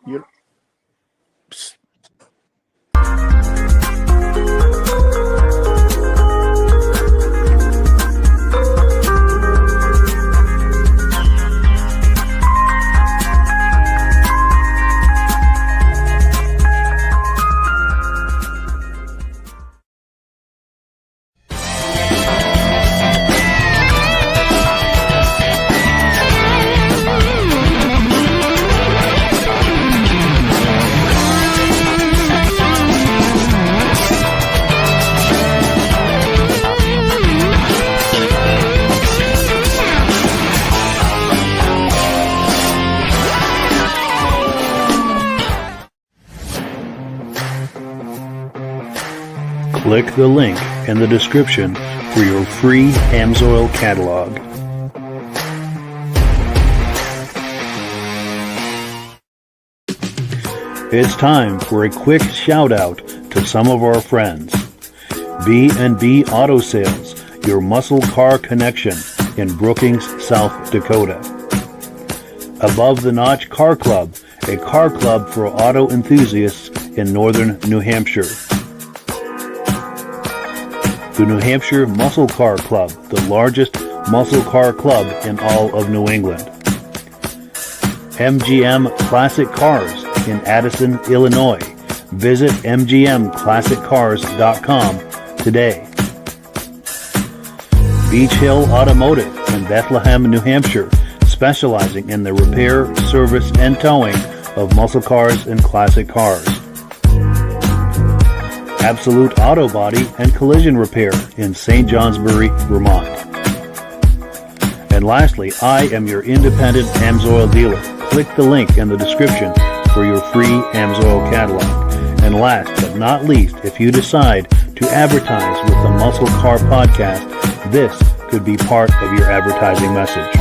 You Click the link in the description for your free Amsoil catalog. It's time for a quick shout out to some of our friends. B&B Auto Sales, your muscle car connection in Brookings, South Dakota. Above the Notch Car Club, a car club for auto enthusiasts in northern New Hampshire. The New Hampshire Muscle Car Club, the largest muscle car club in all of New England. MGM Classic Cars in Addison, Illinois. Visit mgmclassiccars.com today. Beach Hill Automotive in Bethlehem, New Hampshire, specializing in the repair, service, and towing of muscle cars and classic cars. Absolute Auto Body and Collision Repair in St. Johnsbury, Vermont. And lastly, I am your independent Amsoil dealer. Click the link in the description for your free Amsoil catalog. And last but not least, if you decide to advertise with the Muscle Car Podcast, this could be part of your advertising message.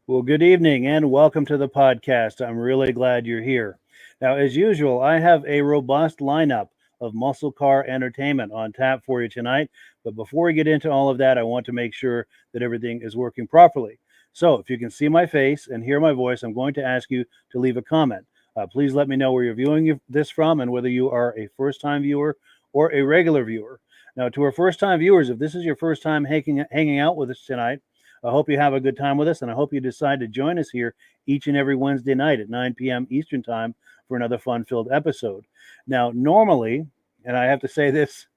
Well, good evening and welcome to the podcast. I'm really glad you're here. Now, as usual, I have a robust lineup of muscle car entertainment on tap for you tonight. But before we get into all of that, I want to make sure that everything is working properly. So if you can see my face and hear my voice, I'm going to ask you to leave a comment. Please let me know where you're viewing this from and whether you are a first-time viewer or a regular viewer. Now, to our first-time viewers, if this is your first time hanging out with us tonight, I hope you have a good time with us, and I hope you decide to join us here each and every Wednesday night at 9 p.m. Eastern Time for another fun-filled episode. Now, normally, and I have to say this,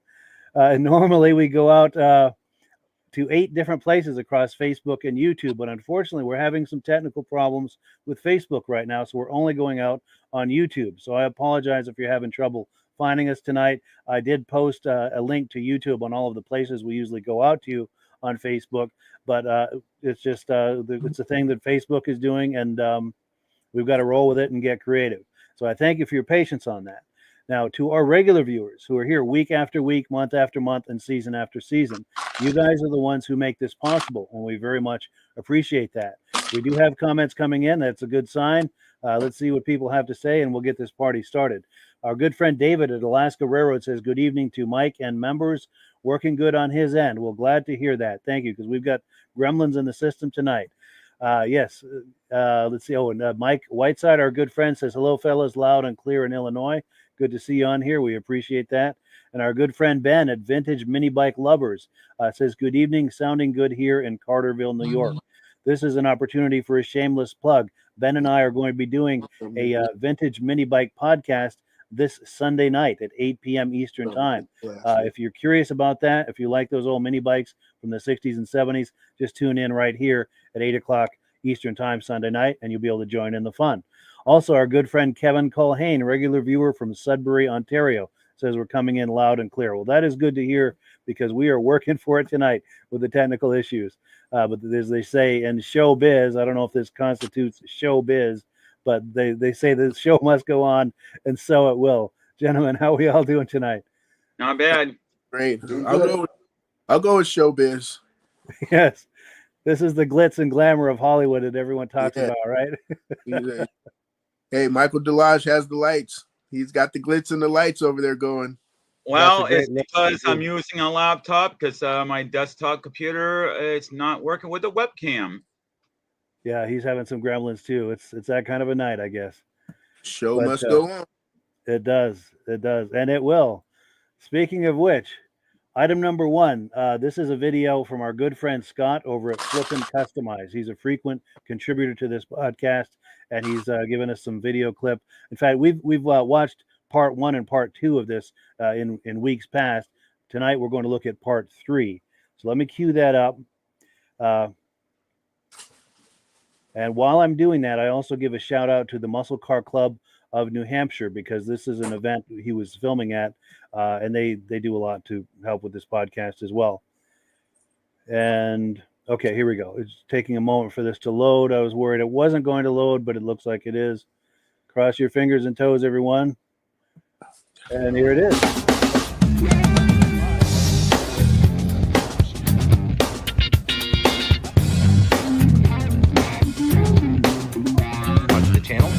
normally we go out to 8 different places across Facebook and YouTube, but unfortunately, we're having some technical problems with Facebook right now, so we're only going out on YouTube. So I apologize if you're having trouble finding us tonight. I did post a link to YouTube on all of the places we usually go out to on Facebook, but it's just it's a thing that Facebook is doing, and we've got to roll with it and get creative. So I thank you for your patience on that. Now, to our regular viewers who are here week after week, month after month, and season after season, you guys are the ones who make this possible, and we very much appreciate that. We do have comments coming in. That's a good sign. Let's see what people have to say, and we'll get this party started. Our good friend David at Alaska Railroad says, good evening to Mike and members. Working good on his end. Well, glad to hear that. Thank you, because we've got gremlins in the system tonight. Yes. Let's see. Oh, and Mike Whiteside, our good friend, says, hello, fellas, loud and clear in Illinois. Good to see you on here. We appreciate that. And our good friend Ben at Vintage Mini Bike Lovers says, good evening, sounding good here in Carterville, New York. This is an opportunity for a shameless plug. Ben and I are going to be doing a Vintage Mini Bike podcast this Sunday night at 8 p.m. Eastern Time. If you're curious about that, if you like those old mini bikes from the 60s and 70s, just tune in right here at 8 o'clock Eastern Time Sunday night, and you'll be able to join in the fun. Also, our good friend Kevin Culhane, regular viewer from Sudbury, Ontario, says we're coming in loud and clear. Well, that is good to hear, because we are working for it tonight with the technical issues. But as they say in showbiz, I don't know if this constitutes showbiz, but they say the show must go on, and so it will. Gentlemen, how are we all doing tonight? Not bad. Great. I'll go with showbiz. Yes. This is the glitz and glamour of Hollywood that everyone talks about, right? Hey, Michael Delage has the lights. He's got the glitz and the lights over there going. Well, it's because I'm using a laptop, because my desktop computer, it's not working with the webcam. Yeah, he's having some gremlins too. It's that kind of a night, I guess. Show must go on. It does, and it will. Speaking of which, item number one. This is a video from our good friend Scott over at Flippin Customize. He's a frequent contributor to this podcast, and he's given us some video clip. In fact, we've watched part 1 and part 2 of this in weeks past. Tonight we're going to look at part 3. So let me cue that up. And while I'm doing that, I also give a shout out to the Muscle Car Club of New Hampshire, because this is an event he was filming at, and they do a lot to help with this podcast as well. And okay, here we go. It's taking a moment for this to load. I was worried it wasn't going to load, but it looks like it is. Cross your fingers and toes, everyone. And here it is. Watch the channel.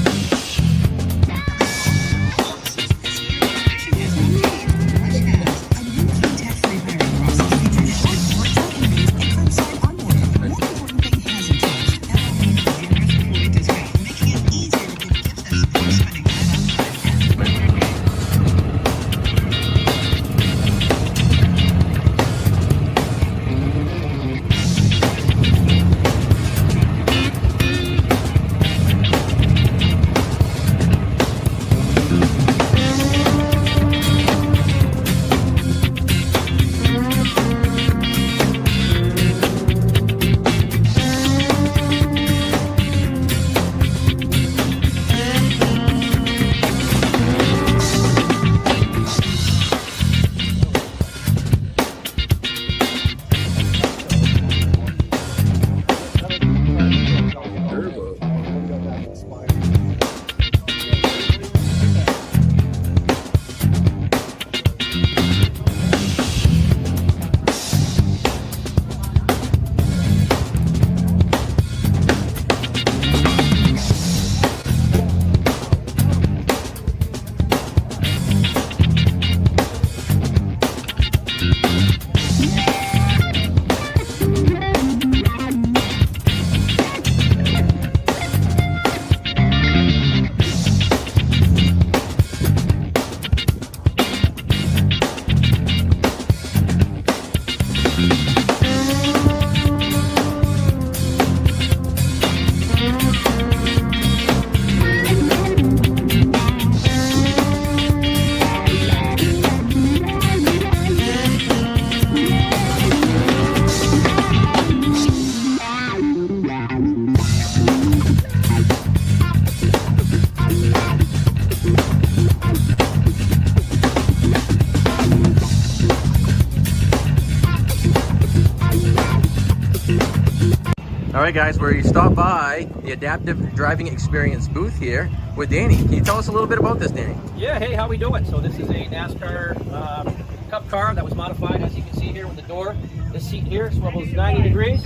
All right, guys, we stopped by the Adaptive Driving Experience booth here with Danny. Can you tell us a little bit about this, Danny? Yeah, hey, how we doing? So this is a NASCAR Cup car that was modified, as you can see here with the door. This seat here swivels 90 degrees.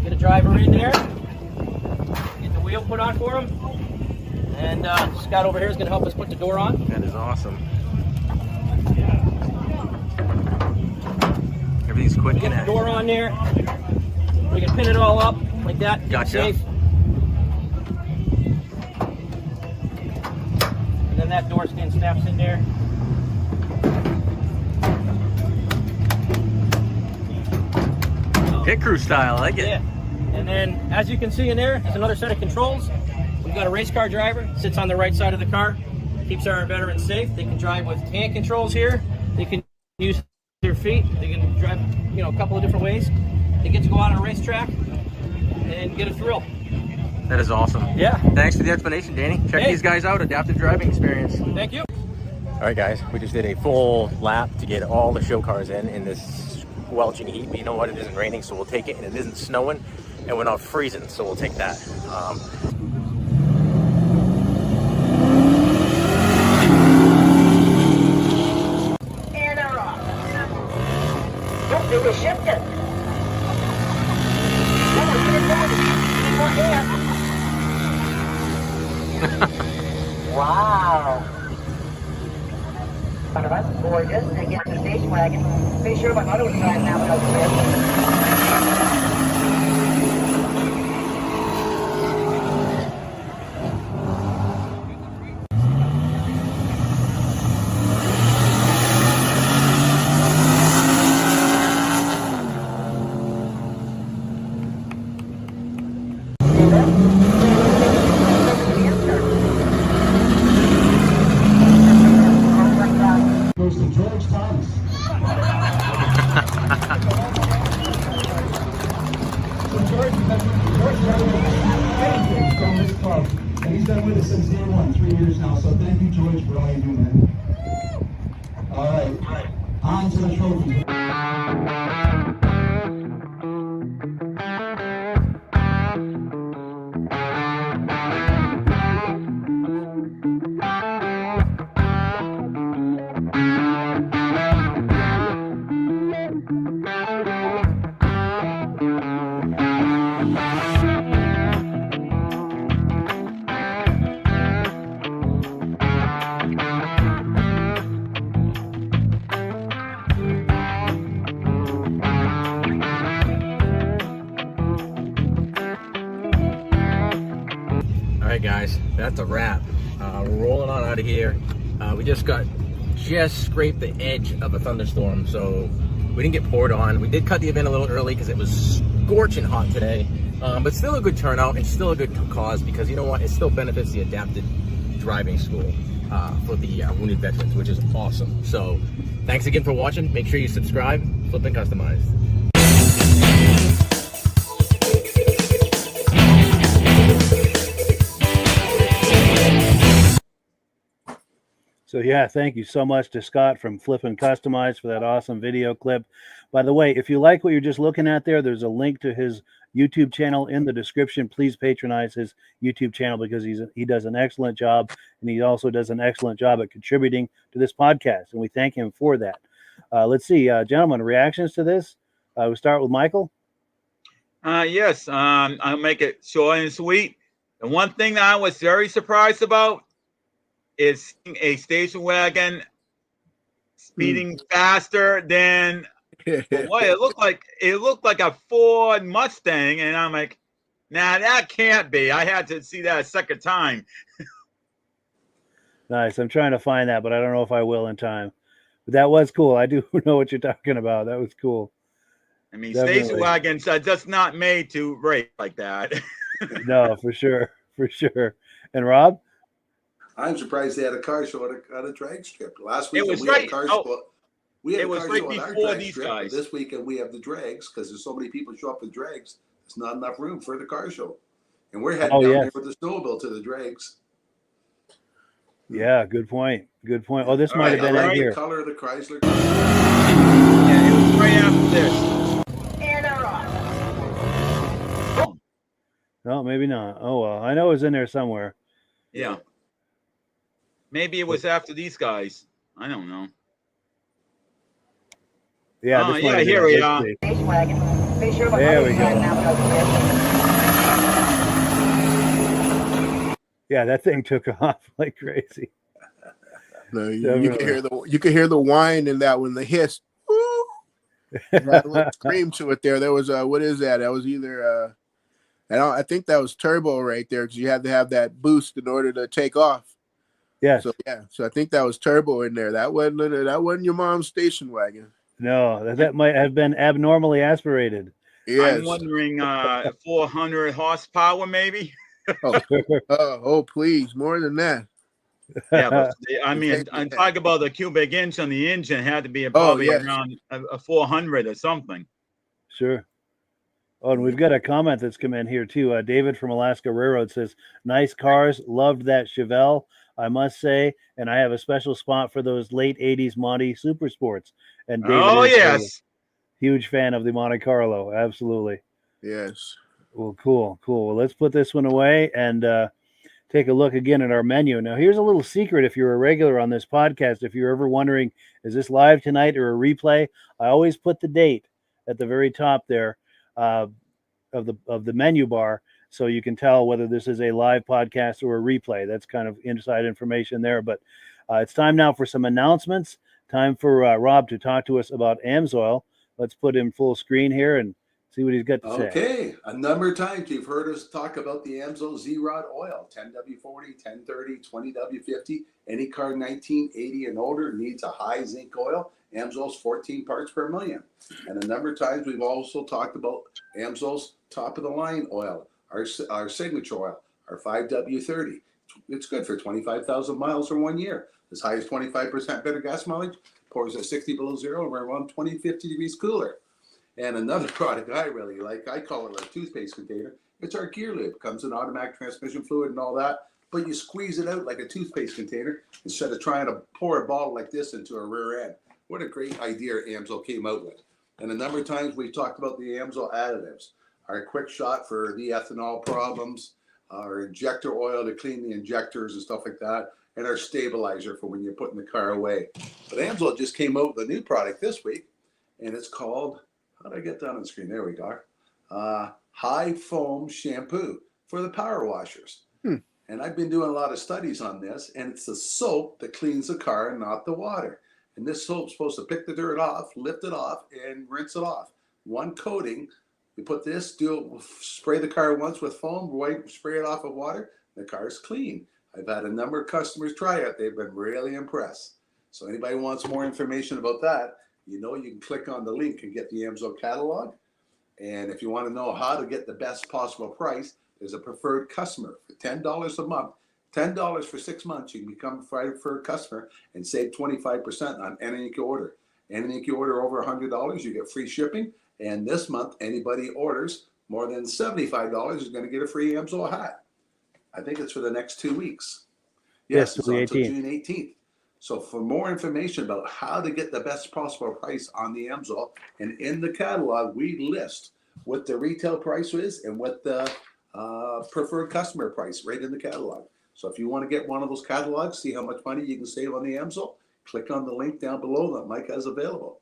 Get a driver in there, get the wheel put on for him, and Scott over here is going to help us put the door on. That is awesome. Everything's quick Get and the active. door on there. We can pin it all up like that. Keep it Gotcha. safe. And then that door stand snaps in there. Pit crew style, I like it. Yeah. And then, as you can see in there, there's another set of controls. We've got a race car driver, sits on the right side of the car, keeps our veterans safe. They can drive with hand controls here. They can use their feet. They can drive, a couple of different ways. They get to go out on a racetrack and get a thrill. That is awesome. Yeah. Thanks for the explanation, Danny. Check these guys out, Adaptive Driving Experience. Thank you. All right, guys, we just did a full lap to get all the show cars in this squelching heat. But you know what? It isn't raining, so we'll take it. And it isn't snowing, and we're not freezing, so we'll take that. And they're off. Don't do the shifting. Wow. That's gorgeous. I get to the station wagon. Make sure my mother was driving that when I was there. Goes to George Thomas. So George from this club, and he's been with us since day one, 3 years now. So thank you, George, for all you do, man. All right, on to the trophy. Alright guys, that's a wrap. We're rolling on out of here. We just scraped the edge of a thunderstorm, so we didn't get poured on. We did cut the event a little early because it was scorching hot today, but still a good turnout and still a good cause, because you know what, it still benefits the adapted driving school for the wounded veterans, which is awesome. So thanks again for watching. Make sure you subscribe. Flippin' Customized. So yeah, thank you so much to Scott from Flippin' Customized for that awesome video clip. By the way, if you like what you're just looking at there, there's a link to his YouTube channel in the description. Please patronize his YouTube channel because he does an excellent job, and he also does an excellent job at contributing to this podcast, and we thank him for that. Let's see, gentlemen, reactions to this. We'll start with Michael. Yes, I'll make it short and sweet. The one thing that I was very surprised about is seeing a station wagon speeding faster than what it looked like. It looked like a Ford Mustang, and I'm like, nah, that can't be. I had to see that a second time. Nice. I'm trying to find that, but I don't know if I will in time. But that was cool. I do know what you're talking about. That was cool. I mean, Definitely. station wagons are just not made to race like that. No, for sure. For sure. And Rob? I'm surprised they had a car show at a drag strip. Last week It was we had right. a car Oh, show. We had it a was car right show on our before drag these strip, guys. but this weekend we have the drags because there's so many people show up with drags. There's not enough room for the car show, and we're heading down here with the snowmobile to the drags. Yeah, good point. Good point. Oh, this All might have been in here. The color of the Chrysler. Yeah, it was right after this. And a rock. No, maybe not. Oh, well, I know it was in there somewhere. Yeah. Maybe it was after these guys. I don't know. Yeah, Oh, this yeah, might have here been we it. are. Station wagon. Be sure my There we mother's go. driving out. Yeah, that thing took off like crazy. No, you can hear the whine in that one, the hiss. Woo! Had a little scream to it there. There was what is that? That was either I think that was turbo right there, because you had to have that boost in order to take off. Yes. So yeah, so I think that was turbo in there. That wasn't your mom's station wagon. No, that might have been abnormally aspirated. Yes. I'm wondering 400 horsepower maybe. Oh, please, more than that. Yeah, but I mean, I'm talking about the cubic inch on the engine. It had to be probably around a 400 or something. Sure. Oh, and we've got a comment that's come in here too. David from Alaska Railroad says, "Nice cars, loved that Chevelle, I must say, and I have a special spot for those late '80s Monte Super Sports." And David is a huge fan of the Monte Carlo. Absolutely. Yes. Well, cool. Well, let's put this one away and take a look again at our menu. Now, here's a little secret if you're a regular on this podcast. If you're ever wondering, is this live tonight or a replay? I always put the date at the very top there of the menu bar, so you can tell whether this is a live podcast or a replay. That's kind of inside information there. But it's time now for some announcements. Time for Rob to talk to us about Amsoil. Let's put him full screen here and see what he's got to say. Okay, a number of times you've heard us talk about the Amsoil Z-Rod oil, 10W40, 1030, 20W50. Any car 1980 and older needs a high zinc oil. Amsoil's 14 parts per million. And a number of times we've also talked about Amsoil's top of the line oil, our signature oil, our 5W30. It's good for 25,000 miles for 1 year. As high as 25% better gas mileage, pours at 60 below zero, and around 20, 50 degrees cooler. And another product I really like, I call it a toothpaste container. It's our gear lube. Comes in automatic transmission fluid and all that, but you squeeze it out like a toothpaste container instead of trying to pour a bottle like this into a rear end. What a great idea Amsoil came out with. And a number of times we've talked about the Amsoil additives. Our quick shot for the ethanol problems, our injector oil to clean the injectors and stuff like that, and our stabilizer for when you're putting the car away. But Amsoil just came out with a new product this week, and it's called, how did I get that on the screen? There we go. High foam shampoo for the power washers. And I've been doing a lot of studies on this, and it's the soap that cleans the car, not the water. And this soap's supposed to pick the dirt off, lift it off, and rinse it off. One coating. You put this, spray the car once with foam, spray it off with water, the car's clean. I've had a number of customers try it. They've been really impressed. So anybody wants more information about that, you can click on the link and get the Amsoil catalog. And if you want to know how to get the best possible price, there's a preferred customer for $10 a month. $10 for 6 months, you can become a preferred customer and save 25% on anything you order. Anything you order over $100, you get free shipping. And this month, anybody orders more than $75 is going to get a free Amsoil hat. I think it's for the next 2 weeks. Yes, it's until June 18th. So for more information about how to get the best possible price on the Amsoil, and in the catalog, we list what the retail price is and what the preferred customer price right in the catalog. So if you want to get one of those catalogs, see how much money you can save on the Amsoil, click on the link down below that Mike has available.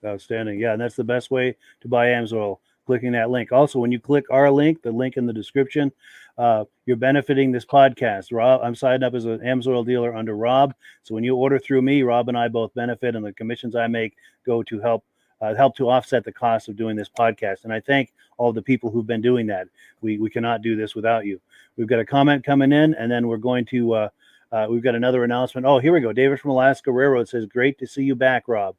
Outstanding. Yeah, and that's the best way to buy Amsoil, clicking that link. Also, when you click our link, the link in the description, you're benefiting this podcast. Rob, I'm signed up as an Amsoil dealer under Rob. So when you order through me, Rob and I both benefit, and the commissions I make go to help to offset the cost of doing this podcast. And I thank all the people who've been doing that. We cannot do this without you. We've got a comment coming in, and then we're going to, we've got another announcement. Oh, here we go. David from Alaska Railroad says, great to see you back, Rob.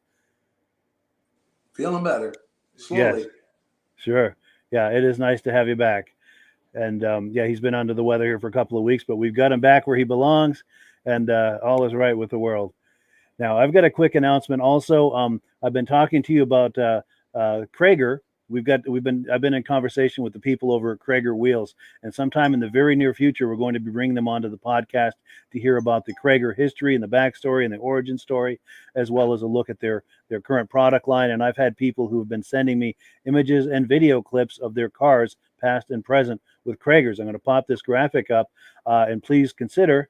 Feeling better. Slowly. Yes, sure. Yeah, it is nice to have you back. And yeah, he's been under the weather here for a couple of weeks, but we've got him back where he belongs, and all is right with the world. Now, I've got a quick announcement also. I've been talking to you about Krager. I've been in conversation with the people over at Krager Wheels, and sometime in the very near future, we're going to be bringing them onto the podcast to hear about the Krager history and the backstory and the origin story, as well as a look at their current product line. And I've had people who have been sending me images and video clips of their cars, past and present, with Kragers. I'm going to pop this graphic up, and please consider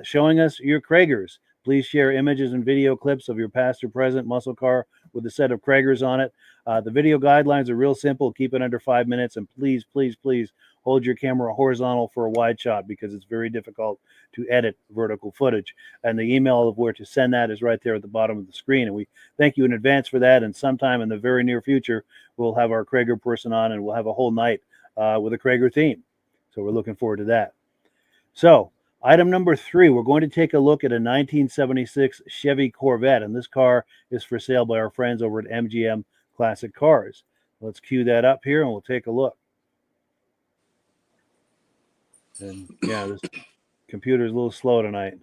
showing us your Kragers. Please share images and video clips of your past or present muscle car with a set of Kragers on it. The video guidelines are real simple. Keep it under 5 minutes, and please, please, please hold your camera horizontal for a wide shot, because it's very difficult to edit vertical footage. And the email of where to send that is right there at the bottom of the screen. And we thank you in advance for that. And sometime in the very near future, we'll have our Krager person on, and we'll have a whole night with a Krager theme. So we're looking forward to that. So item number 3, we're going to take a look at a 1976 Chevy Corvette, and this car is for sale by our friends over at MGM Classic Cars. Let's cue that up here, and we'll take a look. And yeah, this computer's a little slow tonight.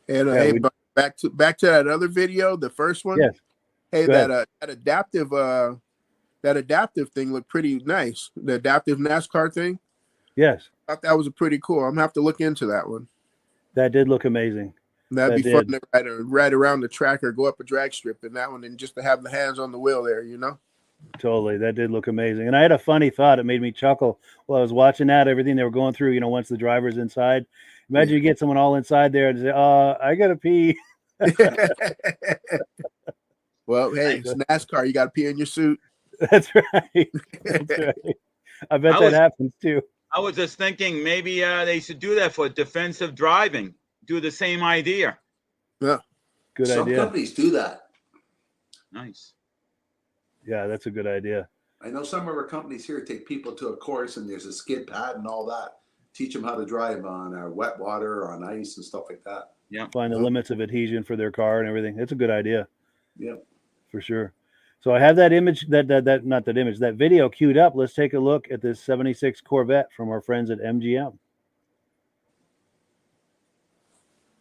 And Yeah, hey, back to that other video, the first one. Yes. Hey, Go that adaptive thing looked pretty nice. The adaptive NASCAR thing. Yes. I thought that was pretty cool. I'm gonna have to look into that one. That did look amazing. That'd be fun to ride around the track or go up a drag strip in that one, and just to have the hands on the wheel there, Totally. That did look amazing. And I had a funny thought. It made me chuckle while I was watching that, everything they were going through, once the driver's inside. Imagine you get someone all inside there and say, I got to pee. Well, hey, it's NASCAR. You got to pee in your suit. That's right. That's right. I bet that happens too. I was just thinking maybe they should do that for defensive driving. Do the same idea. Yeah. Good idea. Some companies do that. Nice. Yeah, that's a good idea. I know some of our companies here take people to a course, and there's a skid pad and all that. Teach them how to drive on wet water, on ice, and stuff like that. Yeah. Find the limits of adhesion for their car and everything. It's a good idea. Yeah. For sure. So I have that image, that video queued up. Let's take a look at this 76 Corvette from our friends at MGM.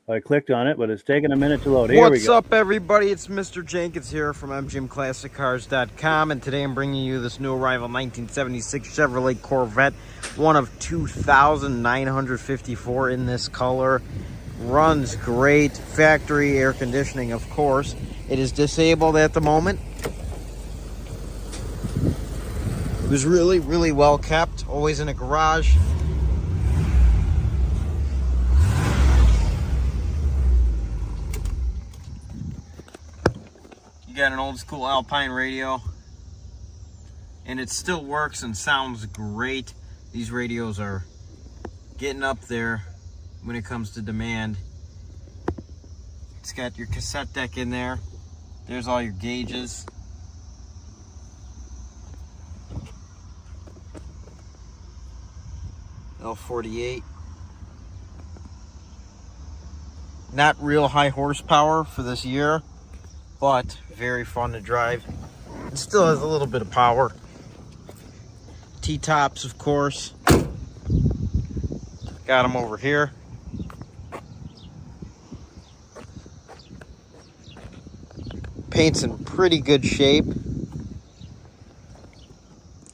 I clicked on it, but it's taking a minute to load. Here we What's go. up, everybody? It's Mr. Jenkins here from MGMClassicCars.com, and today I'm bringing you this new arrival 1976 Chevrolet Corvette, one of 2,954 in this color. Runs great. Factory air conditioning, of course. It is disabled at the moment. It was really, really well kept. Always in a garage. You got an old school Alpine radio, and it still works and sounds great. These radios are getting up there when it comes to demand. It's got your cassette deck in there. There's all your gauges. L48. Not real high horsepower for this year, but very fun to drive. It still has a little bit of power. T-tops, of course. Got them over here. Paint's in pretty good shape.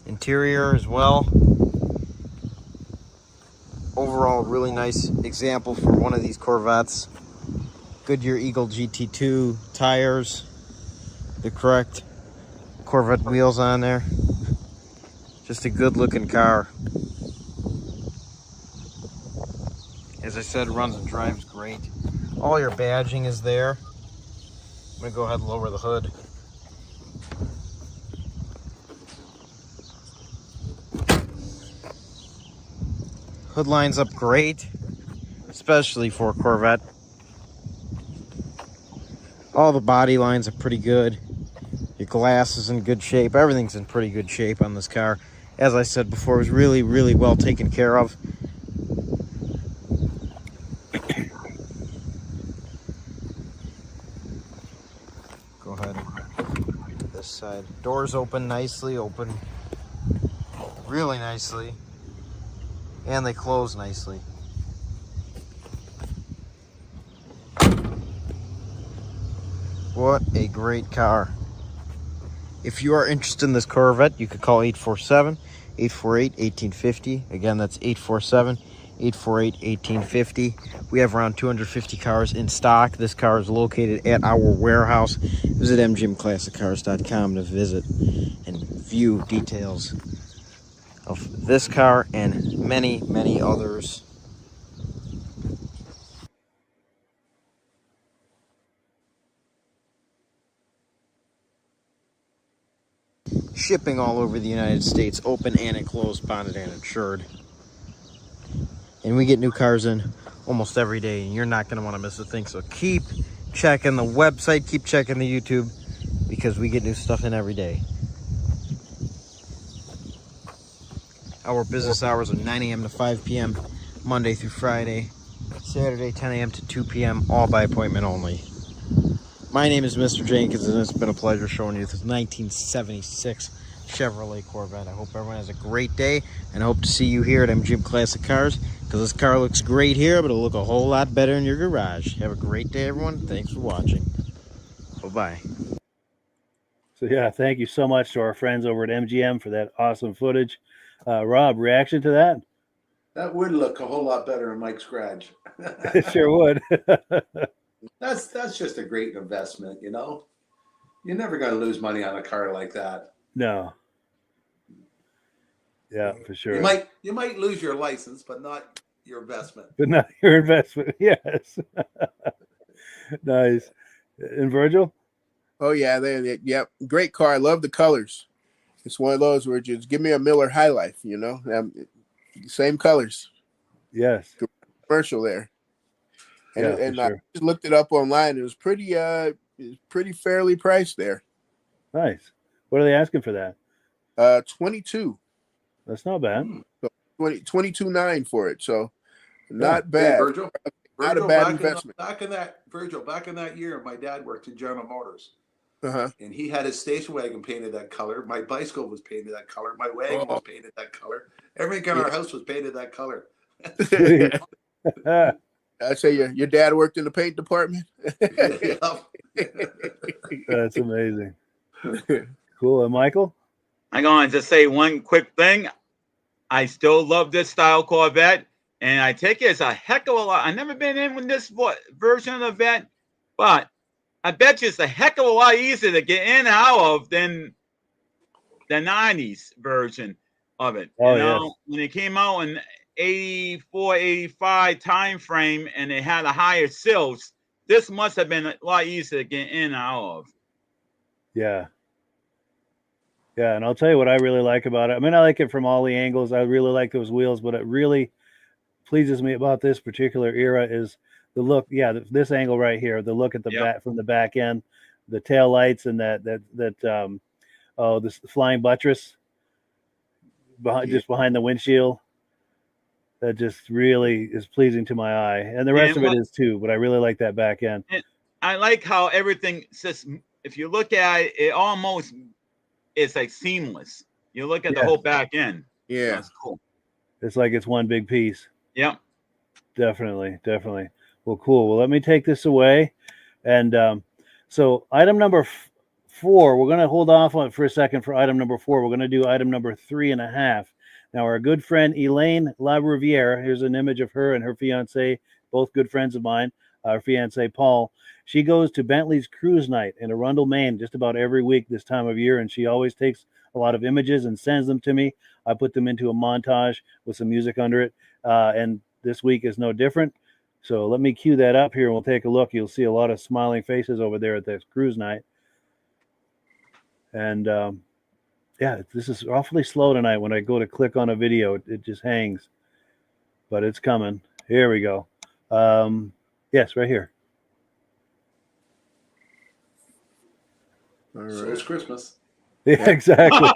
Interior as well. Overall, really nice example for one of these Corvettes. Goodyear Eagle GT2 tires. The correct Corvette wheels on there. Just a good looking car. As I said, runs and drives great. All your badging is there. I'm gonna go ahead and lower the hood. Hood lines up great, especially for a Corvette. All the body lines are pretty good. Your glass is in good shape. Everything's in pretty good shape on this car. As I said before, it was really, really well taken care of. Go ahead. This side. Doors open nicely, open really nicely. And they close nicely. What a great car. If you are interested in this Corvette, you could call 847-848-1850. Again, that's 847-848-1850. We have around 250 cars in stock. This car is located at our warehouse. Visit mgmclassiccars.com to visit and view details of this car and many, many others. Shipping all over the United States, open and enclosed, bonded and insured. And we get new cars in almost every day, and you're not going to want to miss a thing. So keep checking the website, keep checking the YouTube, because we get new stuff in every day. Our business hours are 9 a.m. to 5 p.m. Monday through Friday. Saturday, 10 a.m. to 2 p.m. all by appointment only. My name is Mr. Jenkins, and it's been a pleasure showing you this 1976 Chevrolet Corvette. I hope everyone has a great day, and I hope to see you here at MGM Classic Cars, because this car looks great here, but it'll look a whole lot better in your garage. Have a great day, everyone. Thanks for watching. Bye-bye. So yeah, thank you so much to our friends over at MGM for that awesome footage. Rob, reaction to that? That would look a whole lot better in Mike's garage. It sure would. That's just a great investment, you know. You're never going to lose money on a car like that. No. Yeah, for sure. You might lose your license, but not your investment. But not your investment. Yes. Nice. And Virgil? Oh yeah, yep, great car. I love the colors. It's one of those where just give me a Miller High Life, you know. Same colors. Yes. Commercial there. And, Yeah, and sure. I just looked it up online. It was pretty fairly priced there. Nice. What are they asking for that? 22. That's not bad. So 22.9 for it. So not bad. Hey, Virgil, Not a bad investment. Back in that year, my dad worked at General Motors. and he had his station wagon painted that color. My bicycle was painted that color. My wagon was painted that color. Everything in our house was painted that color. I say your dad worked in the paint department. That's amazing. Cool. And Michael? I'm going to say one quick thing. I still love this style Corvette, and I take it as a heck of a lot. I've never been in with this version of the Vet, but I bet you it's a heck of a lot easier to get in and out of than the 90s version of it. Oh, you know, when it came out in 84, 85 time frame and it had a higher sills, this must have been a lot easier to get in and out of. Yeah. Yeah, and I'll tell you what I really like about it. I mean, I like it from all the angles. I really like those wheels, but it really pleases me about this particular era is the look. Yeah, this angle right here, the look at the back from the back end, the tail lights, and this flying buttress just behind the windshield. That just really is pleasing to my eye, and the rest of it is too. But I really like that back end. And I like how everything says. If you look at it, it almost is like seamless. You look at the whole back end. Yeah, that's cool. It's like it's one big piece. Yeah, definitely. Well, cool. Well, let me take this away, and so item number 4. We're going to hold off on it for a second for item number 4. We're going to do item number 3.5. Now, our good friend Elaine LaRiviere, here's an image of her and her fiance, both good friends of mine, our fiance Paul. She goes to Bentleys Cruise Night in Arundel, Maine, just about every week this time of year, and she always takes a lot of images and sends them to me. I put them into a montage with some music under it, and this week is no different. So let me cue that up here, and we'll take a look. You'll see a lot of smiling faces over there at this cruise night. And yeah, this is awfully slow tonight. When I go to click on a video, it just hangs. But it's coming. Here we go. Yes, right here. All right. So it's Christmas. Yeah, exactly.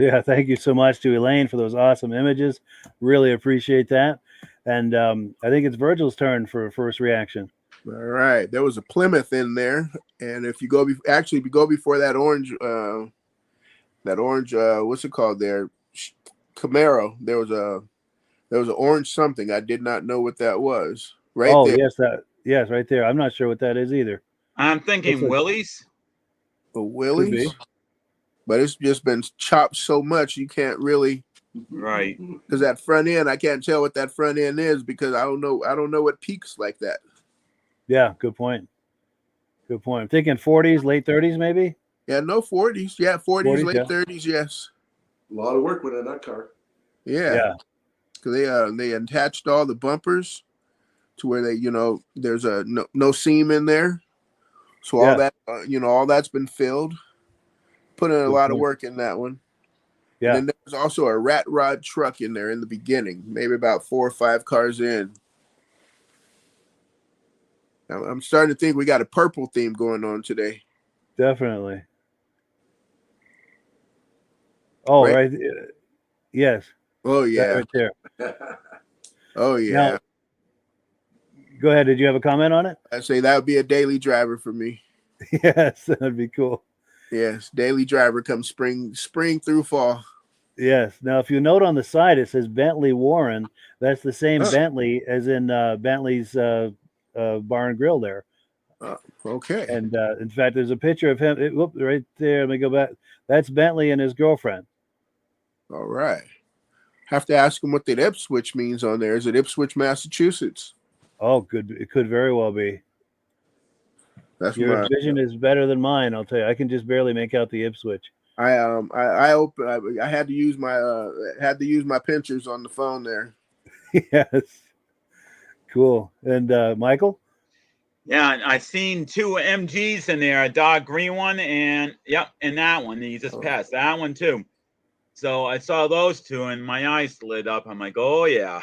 Yeah, thank you so much to Elaine for those awesome images. Really appreciate that. And I think it's Virgil's turn for first reaction. All right, there was a Plymouth in there, and if you go, if you go before that orange, what's it called there, Camaro, there was an orange something. I did not know what that was. Right there. Yes, right there. I'm not sure what that is either. I'm thinking Willie's. A Willie's, but it's just been chopped so much you can't really. Right. Because that front end, I can't tell what that front end is because I don't know what peaks like that. Yeah, good point. Good point. I'm thinking 40s, late 30s, maybe. Yeah, no 40s. Yeah, 40s, late 30s. Yes. A lot of work went in that car. Yeah. Because they attached all the bumpers to where they, there's a no seam in there, so all that, all that's been filled. Put in a lot of work in that one. Yeah. And then there's also a rat rod truck in there in the beginning, maybe about 4 or 5 cars in. I'm starting to think we got a purple theme going on today. Definitely. Oh, right. Yes. Oh, yeah. That right there. Oh, yeah. Now, go ahead. Did you have a comment on it? I'd say that would be a daily driver for me. Yes, that'd be cool. Yes, daily driver comes spring through fall. Yes. Now, if you note on the side, it says Bentley Warren. That's the same Bentley as in Bentley's Bar and Grill there. Okay. And in fact, there's a picture of him right there. Let me go back. That's Bentley and his girlfriend. All right. Have to ask him what that Ipswich means on there. Is it Ipswich, Massachusetts? Oh, good. It could very well be. That's your vision is better than mine. I'll tell you. I can just barely make out the Ipswich. I had to use my pinchers on the phone there. Yes. Cool. And Michael? Yeah, I seen 2 MGs in there, a dark green one and that one. And you just passed that one too. So I saw those 2 and my eyes lit up. I'm like, oh yeah.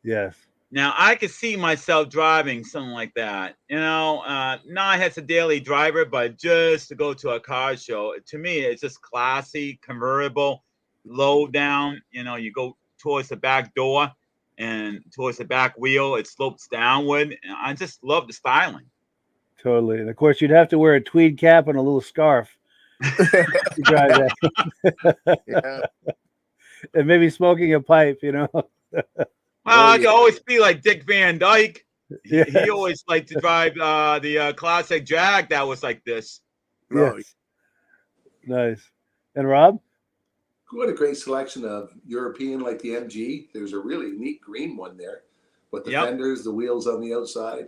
Yes. Now I could see myself driving something like that. Not as a daily driver, but just to go to a car show. To me, it's just classy, convertible, low down. You go towards the back door and towards the back wheel, it slopes downward. And I just love the styling. Totally. And of course, you'd have to wear a tweed cap and a little scarf to drive that. Yeah. And maybe smoking a pipe, Well, I could always be like Dick Van Dyke. He always liked to drive the classic Jag that was like this. Yes. Nice. And Rob? What a great selection of European, like the MG. There's a really neat green one there with the fenders, the wheels on the outside.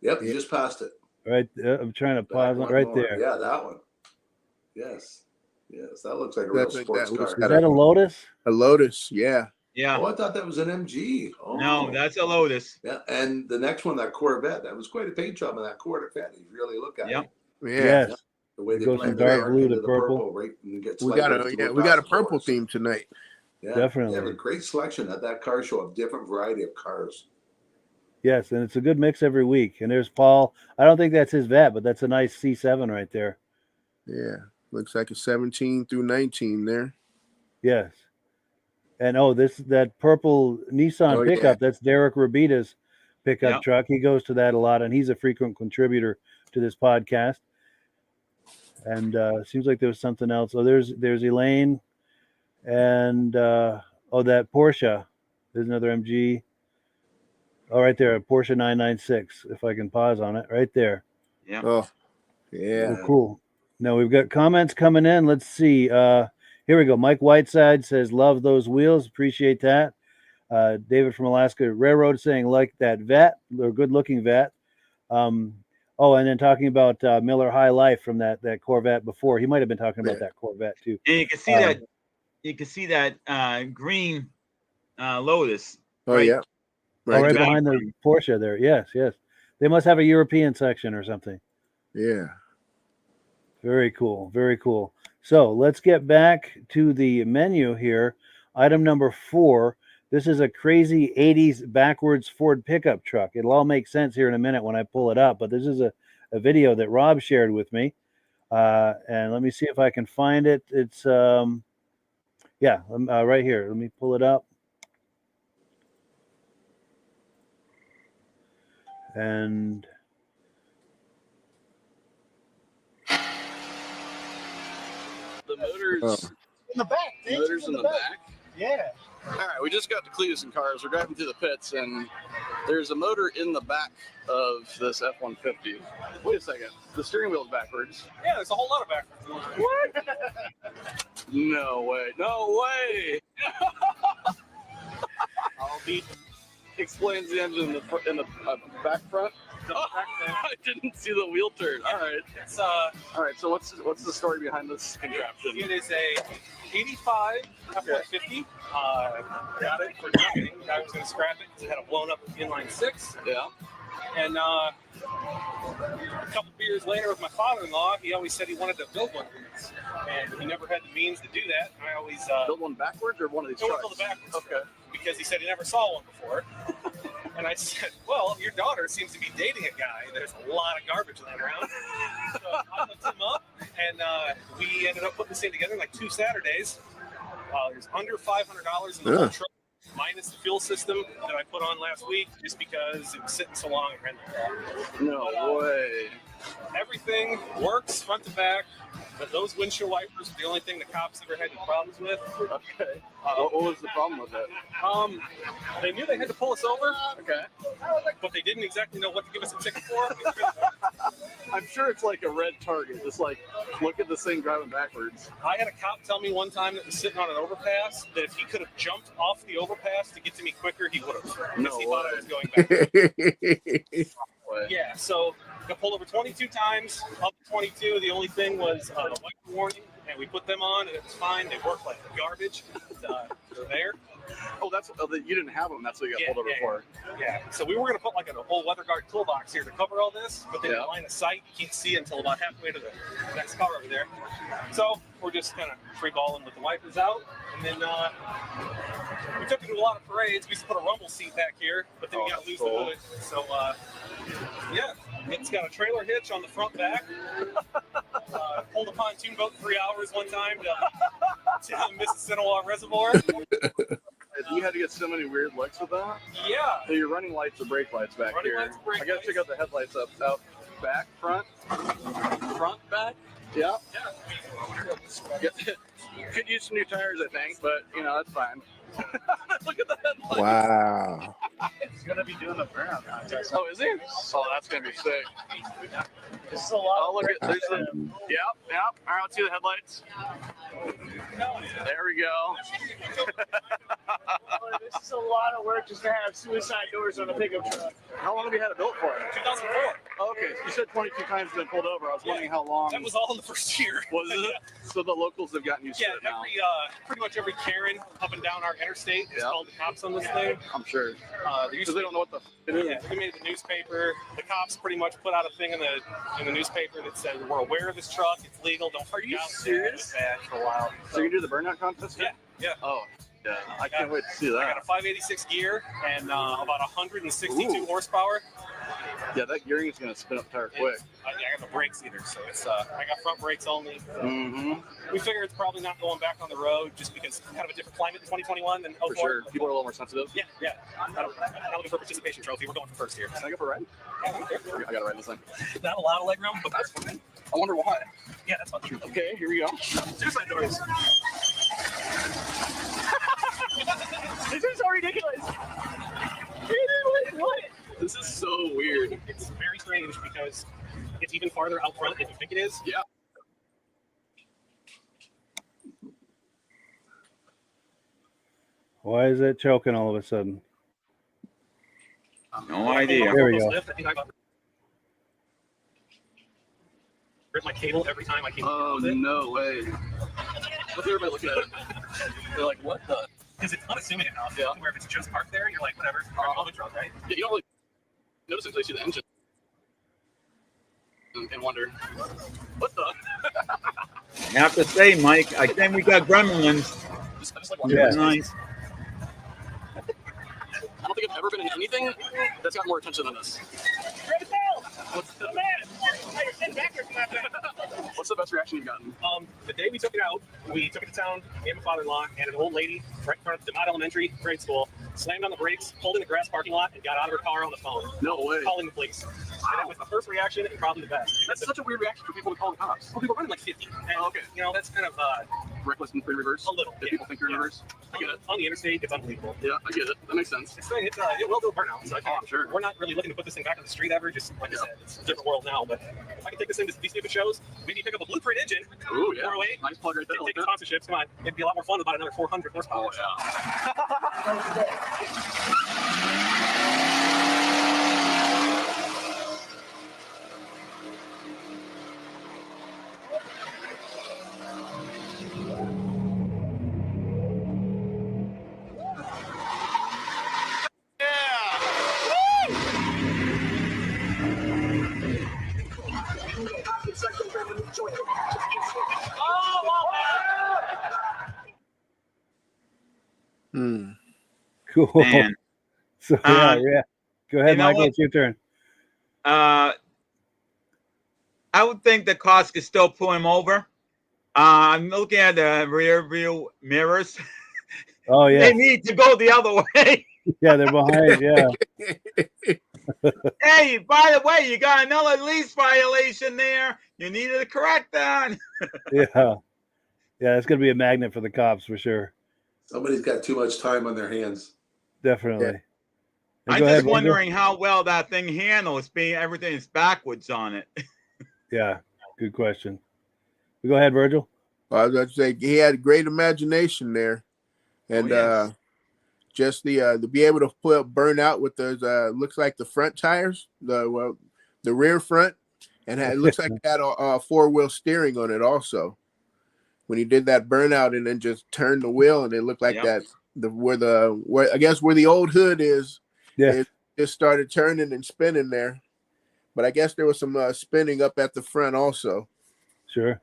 Yep, you just passed it. Right. I'm trying to pause on right there. Yeah, that one. Yes, that looks like a real sports car. Is that a Lotus? A Lotus, yeah. Yeah. Oh, I thought that was an MG. Oh. No, that's a Lotus. Yeah, and the next one, that Corvette, that was quite a paint job on that Corvette. You really look at it. Yes. The way they go from dark blue to purple. Right, and we got a purple theme tonight. Yeah, definitely. They have a great selection at that car show of different variety of cars. Yes, and it's a good mix every week. And there's Paul. I don't think that's his vet, but that's a nice C7 right there. Yeah, looks like a 17 through 19 there. Yes. And that purple Nissan pickup, that's Derek Rabita's pickup truck. He goes to that a lot, and he's a frequent contributor to this podcast. And seems like there was something else. Oh, there's Elaine, and that Porsche. There's another MG. Oh, right there, a Porsche 996. If I can pause on it, right there. Yeah. Oh, yeah. Oh, cool. Now we've got comments coming in. Let's see. Here we go. Mike Whiteside says, "Love those wheels. Appreciate that." David from Alaska Railroad saying, "Like that vet, or good-looking vet." And then talking about Miller High Life from that Corvette before. He might have been talking about that Corvette too. And you can see that green Lotus. Oh, right? Yeah. Right behind the Porsche there. Yes. They must have a European section or something. Yeah. Very cool. Very cool. So let's get back to the menu here. Item number 4. This is a crazy 80s backwards Ford pickup truck. It'll all make sense here in a minute when I pull it up, but this is a video that Rob shared with me. And let me see if I can find it. It's Yeah, right here. Let me pull it up. And the motors in the back. Motors in the back. Yeah. All right, we just got to Cletus and cars. We're driving through the pits, and there's a motor in the back of this F-150. Wait a second. The steering wheel's backwards. Yeah, there's a whole lot of backwards. What? No way. No way. I'll be. Explains the engine in the back front. Oh, I didn't see the wheel turn. All right. It's All right. So what's the story behind this contraption? It is a 85 F-150. Got it for nothing. I was going to scrap it because it had a blown up inline six. Yeah. And a couple of years later with my father-in-law, he always said he wanted to build one of these. And he never had the means to do that. I always build one backwards or one of these trucks? Build it backwards. Okay. Because he said he never saw one before. And I said, well, your daughter seems to be dating a guy. There's a lot of garbage laying around. So I looked him up, and we ended up putting this thing together in like 2 Saturdays. There's under $500 in the whole truck, minus the fuel system that I put on last week, just because it was sitting so long and rented. No way. Everything works front to back, but those windshield wipers are the only thing the cops ever had any problems with. Okay. What was the problem with it? They knew they had to pull us over. Okay. But they didn't exactly know what to give us a ticket for. I'm sure it's like a red target. Just like, look at this thing driving backwards. I had a cop tell me one time that was sitting on an overpass that if he could have jumped off the overpass to get to me quicker, he would have. Because he thought I was going backwards. Yeah, so I pulled over 22 times. Up to 22, the only thing was a wiper warning, and we put them on, and it was fine. They worked like garbage. They're there. Oh, you didn't have them. That's what you got pulled over for. Yeah. So we were going to put like a whole weather guard toolbox here to cover all this, but then in line of sight, you can't see until about halfway to the next car over there. So we're just kind of free balling with the wipers out, and then we took it to a lot of parades. We used to put a rumble seat back here, but then we got to lose the hood. So yeah, it's got a trailer hitch on the front back. Pulled a pontoon boat 3 hours one time to Mississinawa Reservoir. You had to get so many weird lights with that? Yeah. So your running lights or brake lights back Running here. lights, brake I got to check out the headlights out back, front. Front, back? Yeah. Yeah. Could use some new tires, I think, but, that's fine. Look at the headlights. Wow. He's going to be doing the burnout contest. Oh, is he? Oh, that's going to be sick. This is a lot. Oh, look at there's the. Yep. All right, let's see the headlights. There we go. This is a lot of work just to have suicide doors on a pickup truck. How long have you had it built for? 2004. Oh, okay, you said 22 times it's been pulled over. I was wondering how long. That was all in the first year. Was it? So the locals have gotten used to it now. Pretty much every Karen up and down our interstate has called the cops on this thing. I'm sure. Because they don't know what the it is. Yeah, we made the newspaper. The cops pretty much put out a thing in the newspaper that said, "We're aware of this truck. It's legal. Don't freak out." Are you serious? Bad for a while. So you do the burnout contest? Yeah. Oh, yeah. I can't wait to see that. I got a 586 gear and about 162 horsepower. Yeah, that gearing is going to spin up tire quick. I got the brakes either, so it's I got front brakes only. Mm-hmm. We figure it's probably not going back on the road just because it's kind of a different climate in 2021 than 04. For sure. People are a little more sensitive. Yeah. I'm not looking for a participation trophy. We're going for first here. Can I go for a ride? Yeah, I got to ride this thing. Not a lot of leg room, but that's fine. I wonder why. Yeah, that's not true. Okay, here we go. Suicide doors. This is so ridiculous. What? This is so weird. It's very strange because it's even farther out front than you think it is. Yeah. why is it choking all of a sudden? No idea. There we go. Rip my cable every time I came. Oh, no way. What's everybody looking at it? They're like, what the? Because it's unassuming enough. Yeah. Where if it's just parked there, you're like, whatever. I'll the truck, right? Yeah, you don't really notice until you see the engine and wonder, what the? I have to say, Mike, I think we got gremlins. Yeah. Nice. I don't think I've ever been in anything that's got more attention than this. What's the matter? You're sitting back here for that. What's the best reaction you've gotten? The day we took it out, we took it to town, me and my father-in-law, and an old lady right in front of DeMott Elementary grade school slammed on the brakes, pulled in the grass parking lot, and got out of her car on the phone. No way. Calling the police. And that was the first reaction and probably the best. That's such a weird reaction for people to call the cops. Well, people running like 50. And, okay. You know, that's kind of reckless and in reverse. A little. If people think you're in reverse. I get it. On the interstate, it's unbelievable. Yeah, I get it. That makes sense. It will do a burnout. So sure. We're not really looking to put this thing back on the street ever. Just like I said, it's a different world now. But if I can take this into these stupid shows, maybe pick up a Blueprint engine. Ooh, yeah. 408. Nice plug right there. Take the sponsorships. Come on. It'd be a lot more fun with about another 400 horsepower. Oh, Cool. Man. So yeah. Go ahead, you know Michael. what? It's your turn. I would think the cops could still pull him over. I'm looking at the rear view mirrors. Oh yeah. They need to go the other way. Yeah, they're behind. Yeah. Hey, by the way, you got another lease violation there. You needed to correct that. Yeah. Yeah, it's gonna be a magnet for the cops for sure. Somebody's got too much time on their hands. Definitely. Yeah. I'm just wondering how well that thing handles being everything is backwards on it. Yeah, good question. Go ahead, Virgil. I was going to say he had a great imagination there, and just the to be able to burn out with those looks like the front tires, the rear front, and it looks like it had a 4-wheel steering on it also. When he did that burnout and then just turned the wheel, and it looked like that where I guess where the old hood is. Yeah, it just started turning and spinning there, but I guess there was some spinning up at the front also. Sure.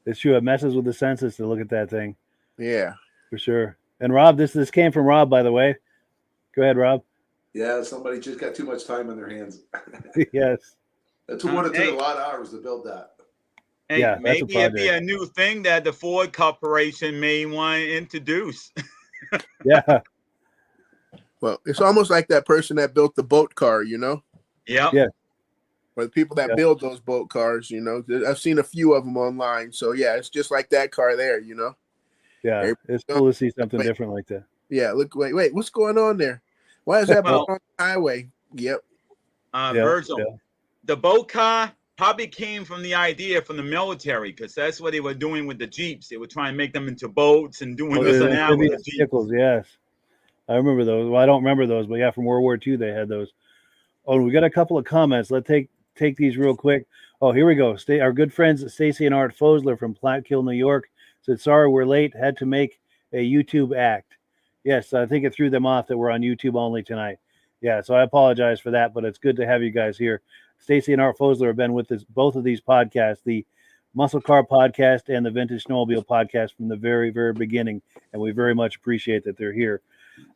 It's true. It messes with the senses to look at that thing. Yeah, for sure. And Rob, this came from Rob, by the way. Go ahead, Rob. Yeah, somebody just got too much time on their hands. Yes. That's what it took a lot of hours to build that. Hey, yeah, maybe it'd be a new thing that the Ford Corporation may want to introduce. Yeah. Well, it's almost like that person that built the boat car, you know? Yeah. Yeah. Or the people that build those boat cars, you know? I've seen a few of them online. So, yeah, it's just like that car there, you know? Yeah, it's cool to see something different like that. Yeah, look, wait, what's going on there? Why is that boat on the highway? Yep. Virgil, the boat car probably came from the idea from the military, because that's what they were doing with the Jeeps. They were trying to make them into boats and doing this and that with the Jeeps. Vehicles, yes. I remember those. Well, I don't remember those, but yeah, from World War II, they had those. Oh, we got a couple of comments. Let's take these real quick. Oh, here we go. Our good friends Stacy and Art Fosler from Plattkill, New York, said, sorry, we're late. Had to make a YouTube act. Yes, I think it threw them off that we're on YouTube only tonight. Yeah, so I apologize for that, but it's good to have you guys here. Stacy and Art Fosler have been with us, both of these podcasts, the Muscle Car podcast and the Vintage Snowmobile podcast from the very, very beginning, and we very much appreciate that they're here.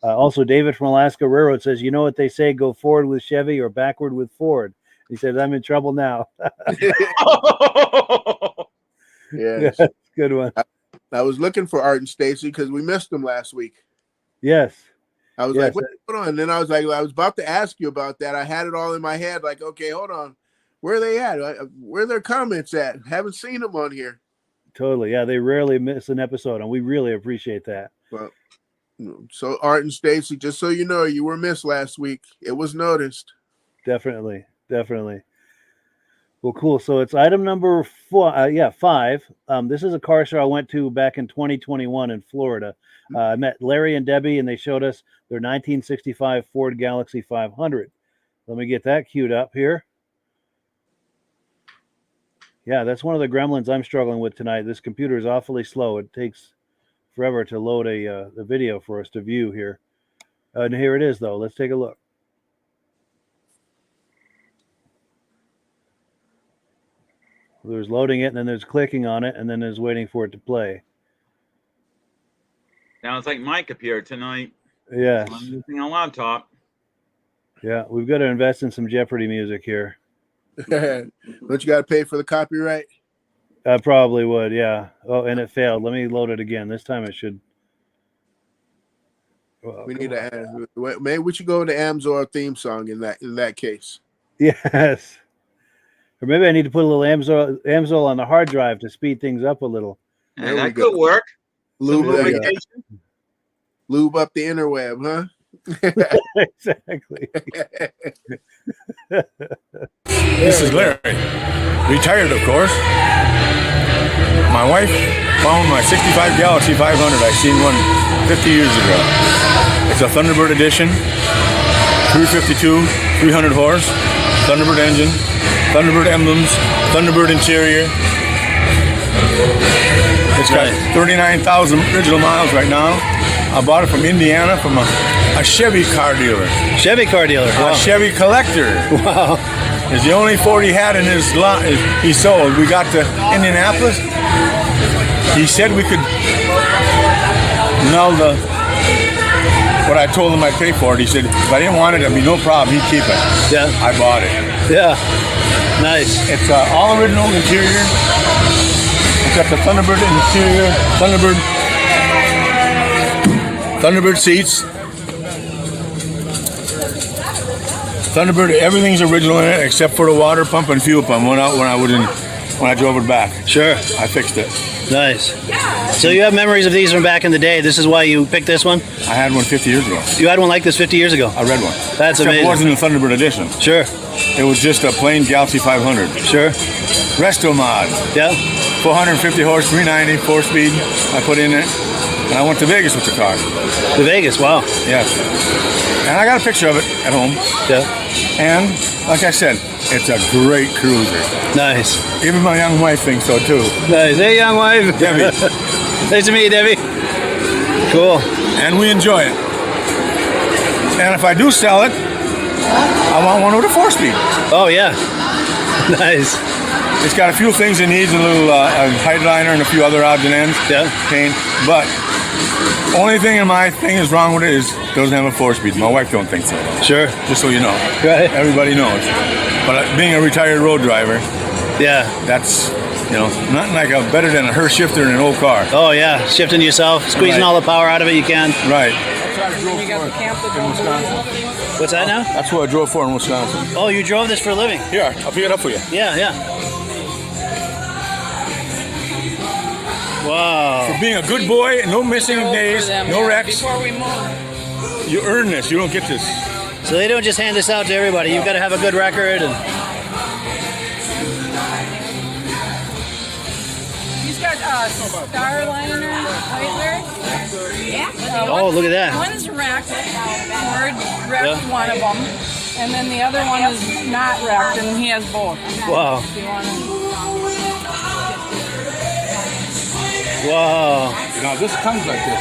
Also, David from Alaska Railroad says, you know what they say, go forward with Chevy or backward with Ford. He says, I'm in trouble now. Yeah, good one. I was looking for Art and Stacy because we missed them last week. Yes. I was like, what's going on? And then I was about to ask you about that. I had it all in my head, like, okay, hold on. Where are they at? Where are their comments at? Haven't seen them on here. Totally. Yeah, they rarely miss an episode, and we really appreciate that. Well, so Art and Stacy, just so you know, you were missed last week. It was noticed. Definitely. Well, cool. So it's item number 5. This is a car show I went to back in 2021 in Florida. I met Larry and Debbie, and they showed us their 1965 Ford Galaxie 500. Let me get that queued up here. Yeah, that's one of the gremlins I'm struggling with tonight. This computer is awfully slow. It takes forever to load a video for us to view here. And here it is, though. Let's take a look. There's loading it, and then there's clicking on it, and then there's waiting for it to play. Sounds like my computer tonight. Yeah. I'm using a laptop. Yeah, we've got to invest in some Jeopardy music here. Don't you got to pay for the copyright? I probably would, yeah. Oh, and it failed. Let me load it again. This time it should. Well, we need to. Maybe we should go to Amsoil theme song in that case. Yes. Or maybe I need to put a little Amsoil on the hard drive to speed things up a little. And that could work. Lube up the interweb, huh? Exactly. This is Larry. Retired, of course. My wife found my 65 Galaxie 500. I seen one 50 years ago. It's a Thunderbird edition. 352, 300 horse, Thunderbird engine, Thunderbird emblems, Thunderbird interior. It's got 39,000 original miles right now. I bought it from Indiana from a Chevy car dealer. Chevy car dealer. Wow. A Chevy collector. Wow. It's the only Ford he had in his lot. He sold. We got to Indianapolis. He said we could null what I told him I'd pay for it. He said if I didn't want it, it'd be no problem. He'd keep it. Yeah. I bought it. Yeah. Nice. It's all original interior. It's got the Thunderbird interior, Thunderbird seats. Thunderbird, everything's original in it except for the water pump and fuel pump. Went out when I drove it back. Sure. I fixed it. Nice. So you have memories of these from back in the day. This is why you picked this one? I had one 50 years ago. You had one like this 50 years ago? I read one. That's amazing. It wasn't a Thunderbird edition. Sure. It was just a plain Galaxie 500. Sure. Resto mod. Yeah. 450 horse, 390, 4-speed. I put in it. And I went to Vegas with the car. To Vegas, wow. Yes. And I got a picture of it at home. Yeah. And like I said, it's a great cruiser. Nice. Even my young wife thinks so too. Nice. Hey, young wife. Debbie. Nice to meet you, Debbie. Cool. And we enjoy it. And if I do sell it, I want one with a 4-speed. Oh, yeah. Nice. It's got a few things it needs, a little headliner and a few other odds and ends. Yeah. Paint. But only thing in my thing is wrong with it is it doesn't have a 4-speed. My wife don't think so. Sure. Just so you know. Right. Everybody knows. But being a retired road driver, yeah, that's, nothing like better than a her shifter in an old car. Oh, yeah. Shifting yourself, squeezing all the power out of it you can. Right. What's that now? That's what I drove for in Wisconsin. Oh, you drove this for a living? Here, I'll pick it up for you. Yeah, yeah. Wow. For being a good boy, no missing days, no wrecks. You earn this. You don't get this. So they don't just hand this out to everybody. You've got to have a good record. And He's got Starliner, Whiteler. Yeah. Oh, look at that. One's wrecked. Ford wrecked one of them. And then the other one is not wrecked, and he has both. Wow. Wow. Now this comes like this.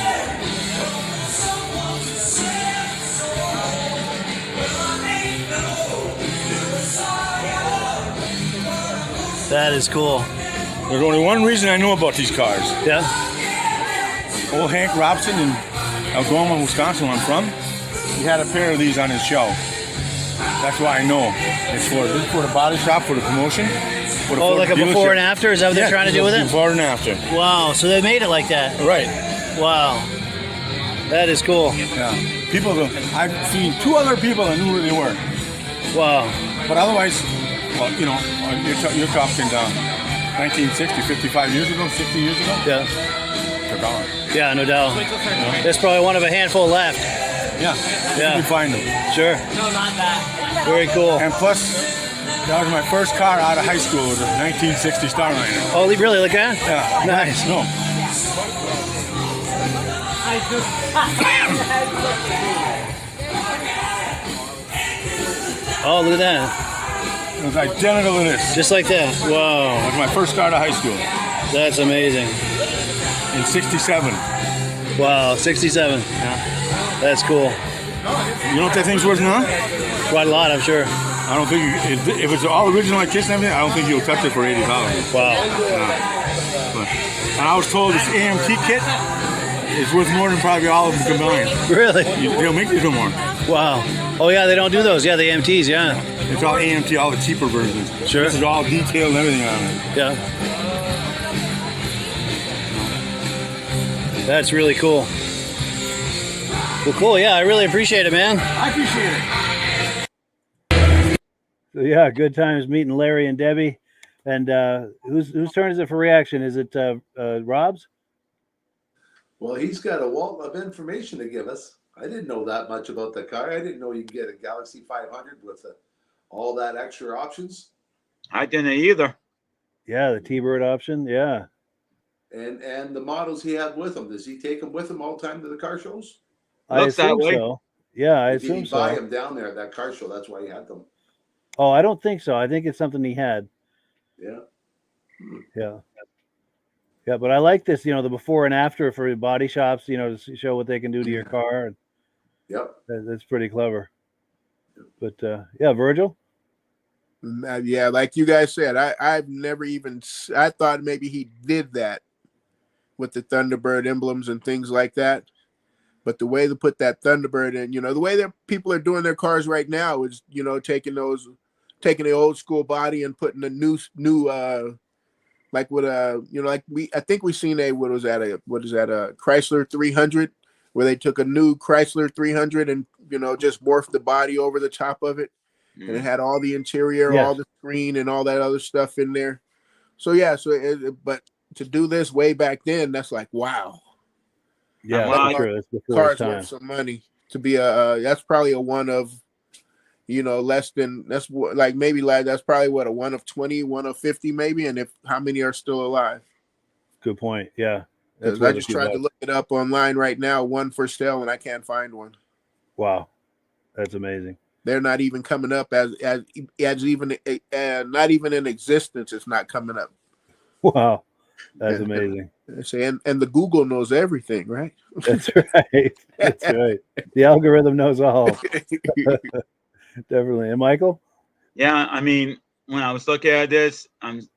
That is cool. There's only one reason I know about these cars. Yeah. Old Hank Robson in Algoma, Wisconsin, where I'm from, he had a pair of these on his shelf. That's why I know. This is for the body shop, for the promotion. Oh, like a before and after? Is that what they're trying to do with it? Before and after. Wow, so they made it like that. Right. Wow. That is cool. Yeah. I've seen 2 other people that knew where they were. Wow. But otherwise, well, you're talking 1960, 55 years ago, 60 years ago? Yeah. They're gone. Yeah, no doubt. There's probably one of a handful left. Yeah. Yeah. You can find them. Sure. No, not that. Very cool. And plus, that was my first car out of high school. It was a 1960 Starliner. Oh, really? Like that? Yeah. Nice. No. Oh, look at that. It was identical to this. Just like that. Wow. It was my first car out of high school. That's amazing. In 67. Wow, 67. Yeah. That's cool. You know what that thing's worth now? Quite a lot, I'm sure. I don't think, if it's all original like this and everything, I don't think you'll touch it for $80. Wow. And I was told this AMT kit is worth more than probably all of them combined. Really? They don't make these no more. Wow. Oh, yeah, they don't do those. Yeah, the AMTs, yeah. It's all AMT, all the cheaper versions. Sure. This is all detailed and everything on it. Yeah. That's really cool. Well, cool. Yeah, I really appreciate it, man. I appreciate it. So, yeah, good times meeting Larry and Debbie. And whose turn is it for reaction? Is it Rob's? Well, he's got a wealth of information to give us. I didn't know that much about the car. I didn't know you could get a Galaxie 500 with all that extra options. I didn't either. Yeah, the T-Bird option. Yeah. And the models he had with him. Does he take them with him all the time to the car shows? I assume so. Yeah, I Did assume he so. buy them down there at that car show? That's why he had them. Oh, I don't think so. I think it's something he had. Yeah. Yeah. Yeah, but I like this, the before and after for body shops, to show what they can do to your car. Yep. That's pretty clever. But yeah, Virgil? Yeah, like you guys said, I've never even, I thought maybe he did that with the Thunderbird emblems and things like that. But the way to put that Thunderbird in, the way that people are doing their cars right now is, taking the old school body and putting a new like with I think we seen a Chrysler 300 where they took a new Chrysler 300 and just morphed the body over the top of it, and it had all the interior, Yes. all the screen, and all that other stuff in there. So yeah, but to do this way back then, that's like wow. Yeah, that's true. That's before Cars its time. worth some money to be that's probably a one of. Less than that's probably what, a one of 20, one of 50 maybe, and if how many are still alive? Good point. Yeah, Because I just tried to look it up online right now, one for sale, and I can't find one. Wow, that's amazing. They're not even coming up as even not even in existence. It's not coming up. Wow, that's amazing. And the Google knows everything, right? That's right. That's right. The algorithm knows all. Definitely. And Michael? Yeah, I mean, when I was looking at this, I'm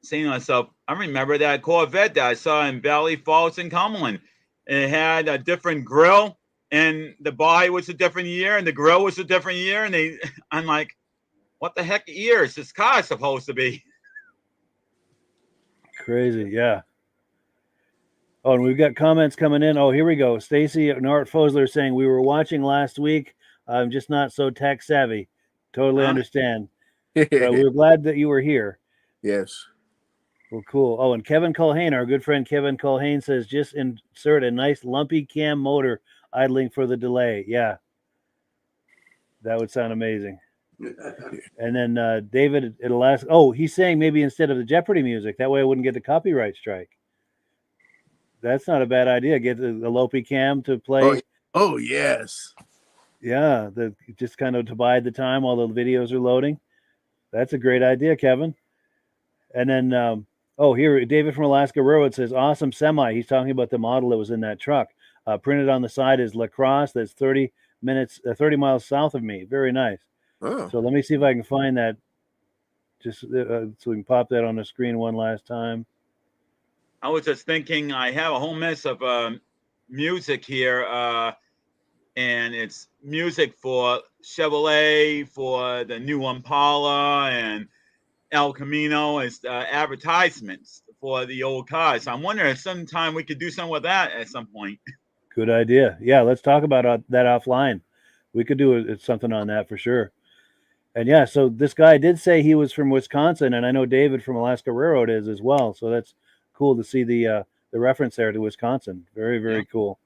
saying to myself, I remember that Corvette that I saw in Valley Falls in Cumberland. It had a different grill, and the body was a different year, and the grill was a different year. And I'm like, what the heck year is this car supposed to be? Crazy, yeah. Oh, and we've got comments coming in. Oh, here we go. Stacy and Art Fosler saying, we were watching last week. I'm just not so tech savvy. Totally understand. But we're glad that you were here. Yes. Well, cool. Oh, and Kevin Culhane, our good friend Kevin Culhane says, just insert a nice lumpy cam motor idling for the delay. Yeah. That would sound amazing. And then David, it'll ask, he's saying maybe instead of the Jeopardy music, that way I wouldn't get the copyright strike. That's not a bad idea. Get the Lopi cam to play. Oh yes. Yeah, just kind of to bide the time while the videos are loading. That's a great idea, Kevin. And then, here, David from Alaska Railroad says, awesome semi. He's talking about the model that was in that truck. Printed on the side is La Crosse. That's 30 miles south of me. Very nice. Oh. So let me see if I can find that, just so we can pop that on the screen one last time. I was just thinking, I have a whole mess of music here, and it's music for Chevrolet, for the new Impala, and El Camino. It's advertisements for the old cars. I'm wondering if sometime we could do something with that at some point. Good idea. Yeah, let's talk about that offline. We could do something on that for sure. And yeah, so this guy did say he was from Wisconsin, and I know David from Alaska Railroad is as well. So that's cool to see the reference there to Wisconsin. Very, very cool.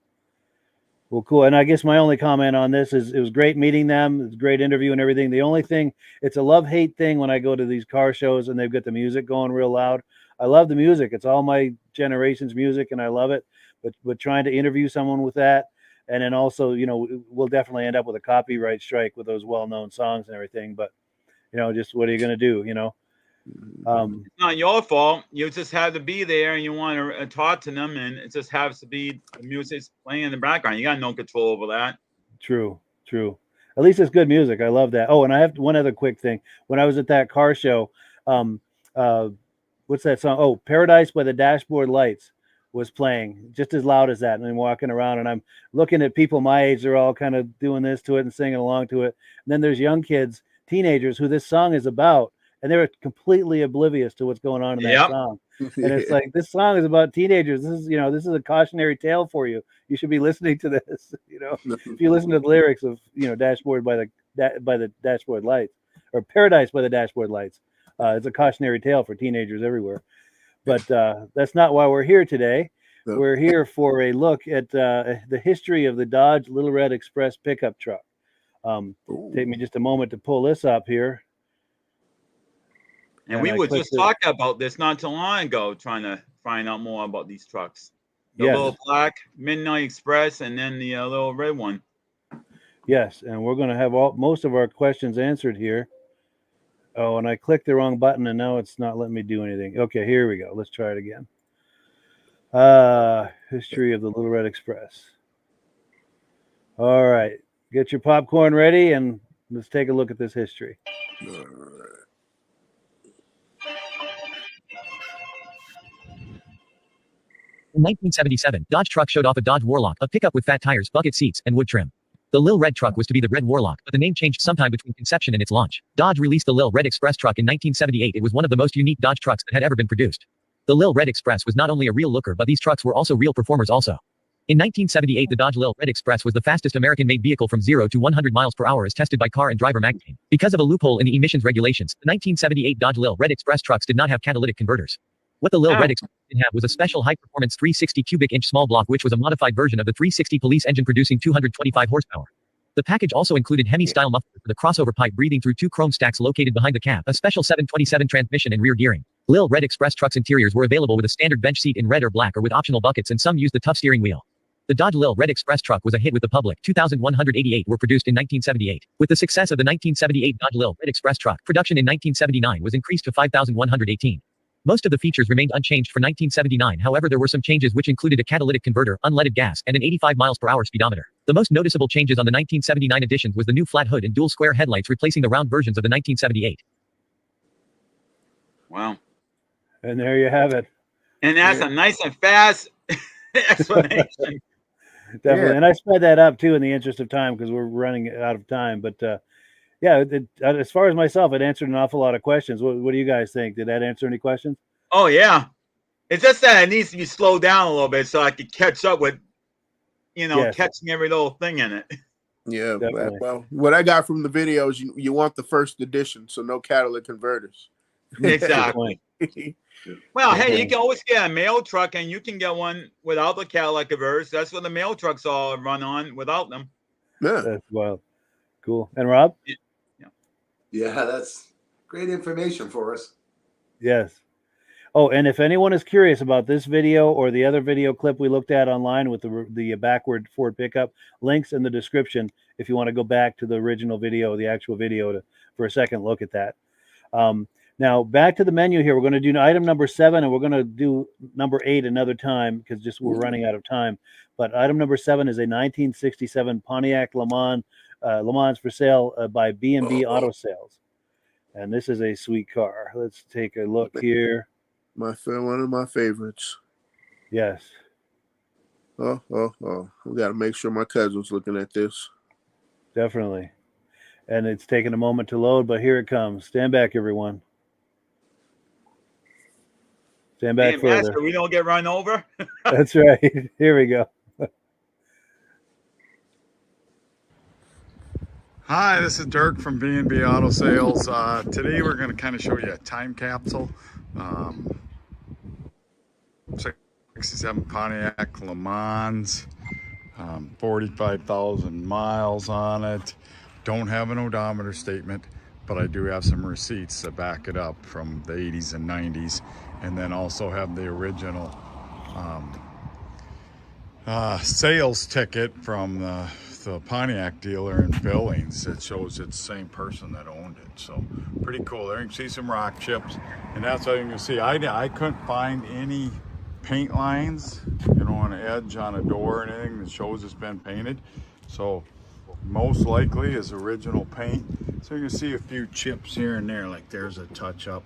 Well, cool. And I guess my only comment on this is it was great meeting them. It's a great interview and everything. The only thing, it's a love-hate thing when I go to these car shows and they've got the music going real loud. I love the music. It's all my generation's music, and I love it. But trying to interview someone with that, and then also, we'll definitely end up with a copyright strike with those well-known songs and everything. But, just what are you going to do, It's not your fault. You just have to be there, and you want to talk to them, and it just has to be the music's playing in the background. You got no control over that. True. At least it's good music. I love that. Oh, and I have one other quick thing. When I was at that car show, what's that song? Oh, Paradise by the Dashboard Lights was playing just as loud as that. And I'm walking around and I'm looking at people my age. They're all kind of doing this to it and singing along to it. And then there's young kids, teenagers, who this song is about, and they're completely oblivious to what's going on in that song. And it's like, this song is about teenagers. This is, this is a cautionary tale for you. You should be listening to this. If you listen to the lyrics of, Dashboard by the Dashboard Lights, or Paradise by the Dashboard Lights, it's a cautionary tale for teenagers everywhere. But that's not why we're here today. No. We're here for a look at the history of the Dodge Little Red Express pickup truck. Take me just a moment to pull this up here. And we were just talking about this not too long ago, trying to find out more about these trucks. The little black Midnight Express, and then the little red one. Yes, and we're going to have most of our questions answered here. Oh, and I clicked the wrong button, and now it's not letting me do anything. Okay, here we go. Let's try it again. History of the Little Red Express. All right, get your popcorn ready, and let's take a look at this history. All right. In 1977, Dodge truck showed off a Dodge Warlock, a pickup with fat tires, bucket seats, and wood trim. The Lil Red truck was to be the Red Warlock, but the name changed sometime between conception and its launch. Dodge released the Lil Red Express truck in 1978. It was one of the most unique Dodge trucks that had ever been produced. The Lil Red Express was not only a real looker, but these trucks were also real performers also. In 1978, the Dodge Lil Red Express was the fastest American-made vehicle from 0 to 100 miles per hour as tested by Car and Driver magazine. Because of a loophole in the emissions regulations, the 1978 Dodge Lil Red Express trucks did not have catalytic converters. What the Lil Red Express did have was a special high-performance 360 cubic inch small block, which was a modified version of the 360 police engine producing 225 horsepower. The package also included Hemi-style muffler for the crossover pipe breathing through 2 chrome stacks located behind the cab, a special 727 transmission and rear gearing. Lil Red Express trucks interiors were available with a standard bench seat in red or black or with optional buckets, and some used the tough steering wheel. The Dodge Lil Red Express truck was a hit with the public. 2,188 were produced in 1978. With the success of the 1978 Dodge Lil Red Express truck, production in 1979 was increased to 5,118. Most of the features remained unchanged for 1979, however there were some changes which included a catalytic converter, unleaded gas, and an 85 miles per hour speedometer. The most noticeable changes on the 1979 editions was the new flat hood and dual square headlights replacing the round versions of the 1978. Wow. And there you have it. And that's a nice and fast explanation. Definitely. Yeah. And I sped that up too in the interest of time because we're running out of time. But as far as myself, it answered an awful lot of questions. What do you guys think? Did that answer any questions? Oh, yeah. It's just that it needs to be slowed down a little bit so I could catch up with, catching every little thing in it. Yeah. Well, what I got from the video is you want the first edition, so no catalytic converters. Exactly. Well, hey, you can always get a mail truck, and you can get one without the catalytic converters. That's what the mail trucks all run on without them. Yeah. That's wild. Cool. And Rob? Yeah, that's great information for us. Yes. Oh, and if anyone is curious about this video or the other video clip we looked at online with the backward Ford pickup, links in the description if you want to go back to the original video, the actual video, for a second look at that. Now, back to the menu here. We're going to do item number 7, and we're going to do number 8 another time because we're running out of time. But item number 7 is a 1967 Pontiac Lemans for sale by B&B Auto Sales. And this is a sweet car. Let's take a look here. One of my favorites. Yes. Oh. We got to make sure my cousin's looking at this. Definitely. And it's taking a moment to load, but here it comes. Stand back, everyone. Stand back further. Master, we don't get run over. That's right. Here we go. Hi, this is Dirk from B&B Auto Sales. Today we're going to kind of show you a time capsule. 67 Pontiac Lemans, 45,000 miles on it. Don't have an odometer statement, but I do have some receipts that back it up from the 80s and 90s, and then also have the original sales ticket from the Pontiac dealer in Billings. It shows it's the same person that owned it, so pretty cool. There you can see some rock chips, and that's how you can see. I couldn't find any paint lines, on an edge on a door or anything that shows it's been painted, so most likely is original paint. So you can see a few chips here and there, like there's a touch-up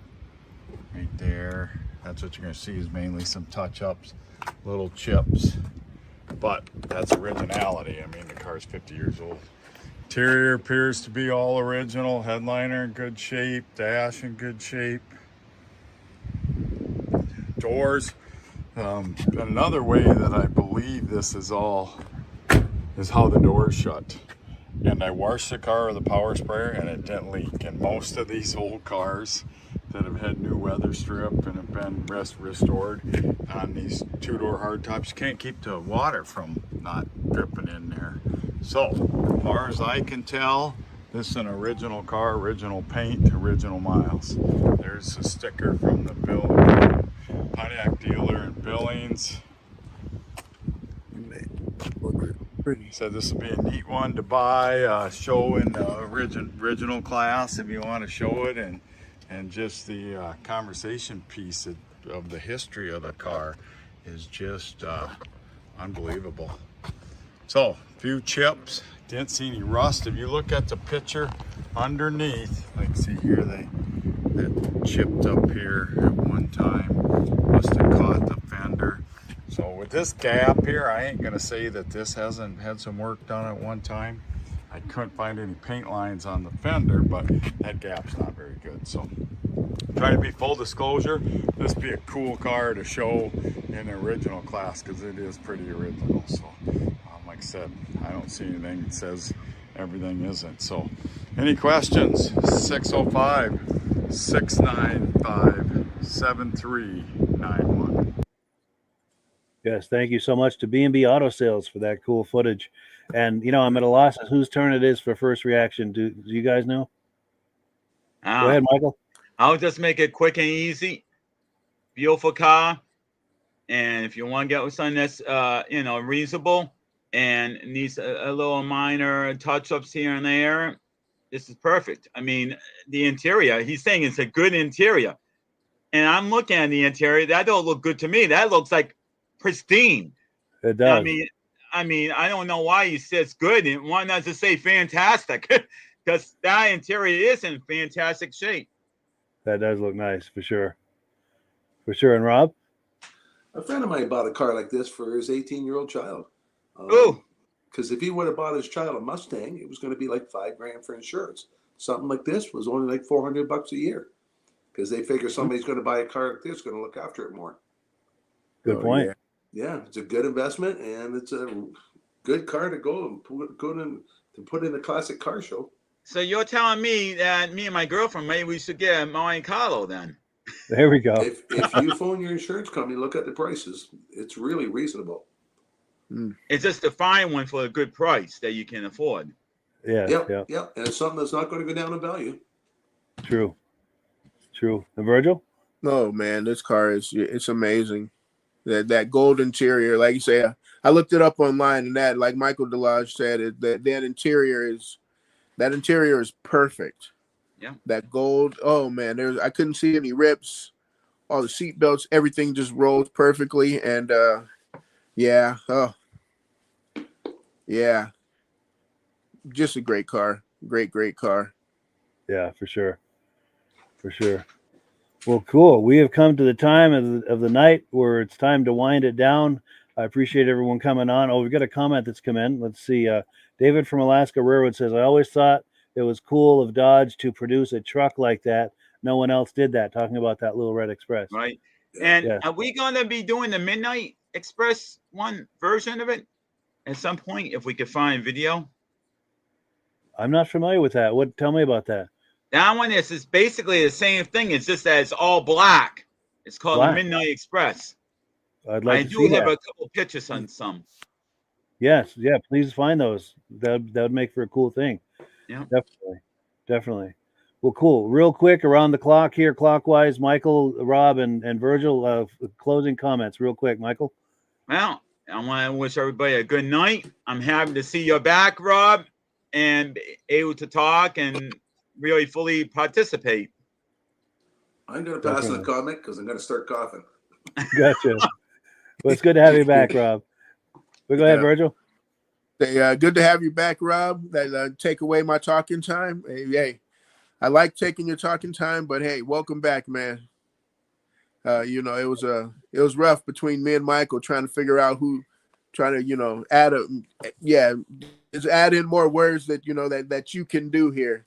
right there. That's what you're going to see, is mainly some touch-ups, little chips. But that's originality. I mean, the car's 50 years old. Interior appears to be all original. Headliner in good shape. Dash in good shape. doors. Another way that I believe this is all is how the doors shut. And I washed the car with a power sprayer and it didn't leak. And most of these old cars that have had new weather strip and have been restored on these two-door hardtops, you can't keep the water from not dripping in there. So, as far as I can tell, this is an original car, original paint, original miles. There's a sticker from the Pontiac dealer in Billings. Said this would be a neat one to buy, show in the original class if you want to show it, and just the conversation piece of the history of the car is just unbelievable. So, a few chips, didn't see any rust. If you look at the picture underneath, like see here, that chipped up here at one time, must have caught the fender. So with this gap here, I ain't gonna say that this hasn't had some work done at one time. I couldn't find any paint lines on the fender, but that gap's not very good. So trying to be full disclosure, this would be a cool car to show in the original class because it is pretty original. So like I said, I don't see anything that says everything isn't. So any questions? 605-695-7391. Yes, thank you so much to B&B Auto Sales for that cool footage. And, you know, I'm at a loss as whose turn it is for first reaction. Do you guys know? Go ahead, Michael. I'll just make it quick and easy. Beautiful car. And if you want to get with something that's, reasonable and needs a little minor touch-ups here and there, this is perfect. I mean, the interior, he's saying it's a good interior. And I'm looking at the interior. That don't look good to me. That looks like pristine. It does. I mean, I don't know why he says good and why not to say fantastic, because that interior is in fantastic shape. That does look nice for sure. For sure. And Rob? A friend of mine bought a car like this for his 18-year-old child. Because if he would have bought his child a Mustang, it was going to be like $5,000 for insurance. Something like this was only like $400 a year, because they figure somebody's going to buy a car like this, going to look after it more. Good point. Yeah, it's a good investment, and it's a good car to go and put in a classic car show. So you're telling me that me and my girlfriend, maybe we should get a Monte Carlo then? There we go. If you phone your insurance company, look at the prices. It's really reasonable. It's just a fine one for a good price that you can afford. Yeah. And it's something that's not going to go down in value. True. And Virgil? Oh man, this car it's amazing. That gold interior, like you say, I looked it up online, and that, like Michael Delage said, that interior is perfect. Yeah. That gold. Oh man, I couldn't see any rips. All the seat belts, everything just rolls perfectly, and yeah. Oh, yeah. Just a great car. Great car. Yeah, for sure. Well, cool. We have come to the time of the night where it's time to wind it down. I appreciate everyone coming on. Oh, we've got a comment that's come in. Let's see. David from Alaska Railroad says, I always thought it was cool of Dodge to produce a truck like that. No one else did that, talking about that Little Red Express. Right. And yeah. Are we going to be doing the Midnight Express one version of it at some point if we could find video? I'm not familiar with that. Tell me about that. That one is basically the same thing. It's just that it's all black. It's called the Midnight Express. I'd like I to do see have that. a couple pictures on some. Yes, yeah. Please find those. That would make for a cool thing. Yeah, definitely. Well, cool. Real quick, around the clock here, clockwise. Michael, Rob, and Virgil. Closing comments, real quick. Michael. Well, I want to wish everybody a good night. I'm happy to see you back, Rob, and able to talk and really fully participate. I'm going to pass on the comment because I'm going to start coughing. Gotcha. Well, it's good to have you back, Rob. But go ahead, Virgil. Good to have you back, Rob. That take away my talking time. Hey, I like taking your talking time, but hey, welcome back, man. It was rough between me and Michael trying to figure out add in more words that you can do here.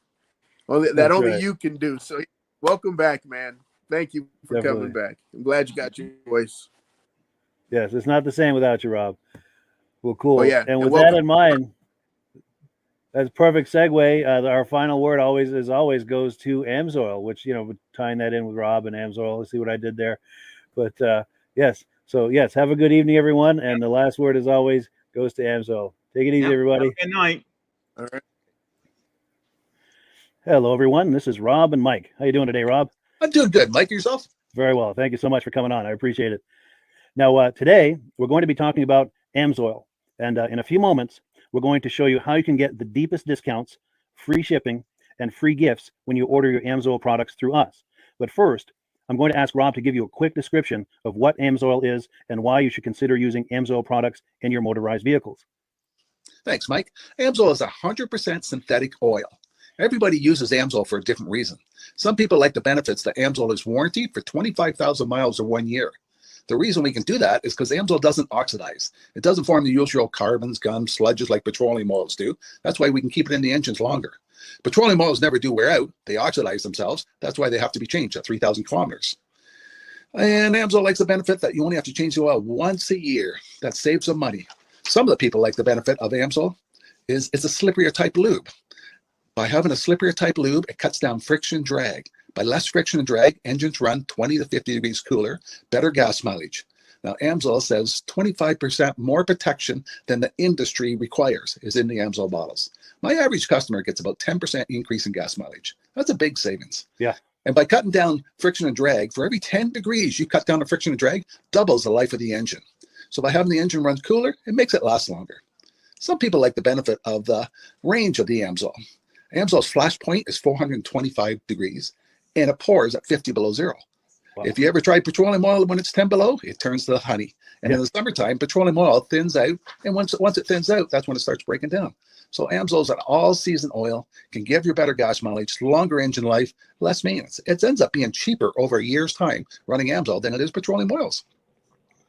Only right. You can do. So welcome back, man. Thank you for Definitely. coming back. I'm glad you got your voice. Yes, it's not the same without you, Rob. Well, cool. Oh, yeah. And And with welcome. that in mind, that's a perfect segue. Our final word always goes to Amsoil, which, tying that in with Rob and Amsoil. Let's see what I did there. But yes. So, yes, have a good evening, everyone. And the last word, as always, goes to Amsoil. Take it easy, everybody. Good night. All right. Hello, everyone. This is Rob and Mike. How you doing today, Rob? I'm doing good. Mike, yourself? Very well. Thank you so much for coming on. I appreciate it. Now, today, we're going to be talking about Amsoil. And in a few moments, we're going to show you how you can get the deepest discounts, free shipping, and free gifts when you order your Amsoil products through us. But first, I'm going to ask Rob to give you a quick description of what Amsoil is and why you should consider using Amsoil products in your motorized vehicles. Thanks, Mike. Amsoil is 100% synthetic oil. Everybody uses Amsoil for a different reason. Some people like the benefits that Amsoil is warranted for 25,000 miles or 1 year. The reason we can do that is because Amsoil doesn't oxidize. It doesn't form the usual carbons, gums, sludges like petroleum oils do. That's why we can keep it in the engines longer. Petroleum oils never do wear out. They oxidize themselves. That's why they have to be changed at 3,000 kilometers. And Amsoil likes the benefit that you only have to change the oil once a year. That saves some money. Some of the people like the benefit of Amsoil is it's a slipperier type lube. By having a slipperier type lube, it cuts down friction and drag. By less friction and drag, engines run 20 to 50 degrees cooler, better gas mileage. Now, Amsoil says 25% more protection than the industry requires is in the Amsoil bottles. My average customer gets about 10% increase in gas mileage. That's a big savings. Yeah. And by cutting down friction and drag, for every 10 degrees you cut down the friction and drag, doubles the life of the engine. So by having the engine run cooler, it makes it last longer. Some people like the benefit of the range of the Amsoil. Amsoil's flash point is 425 degrees, and it pours at 50 below zero. Wow. If you ever tried petroleum oil when it's 10 below, it turns to honey. And in the summertime, petroleum oil thins out, and once it thins out, that's when it starts breaking down. So Amsoil is an all-season oil, can give you better gas mileage, longer engine life, less maintenance. It ends up being cheaper over a year's time running Amsoil than it is petroleum oils.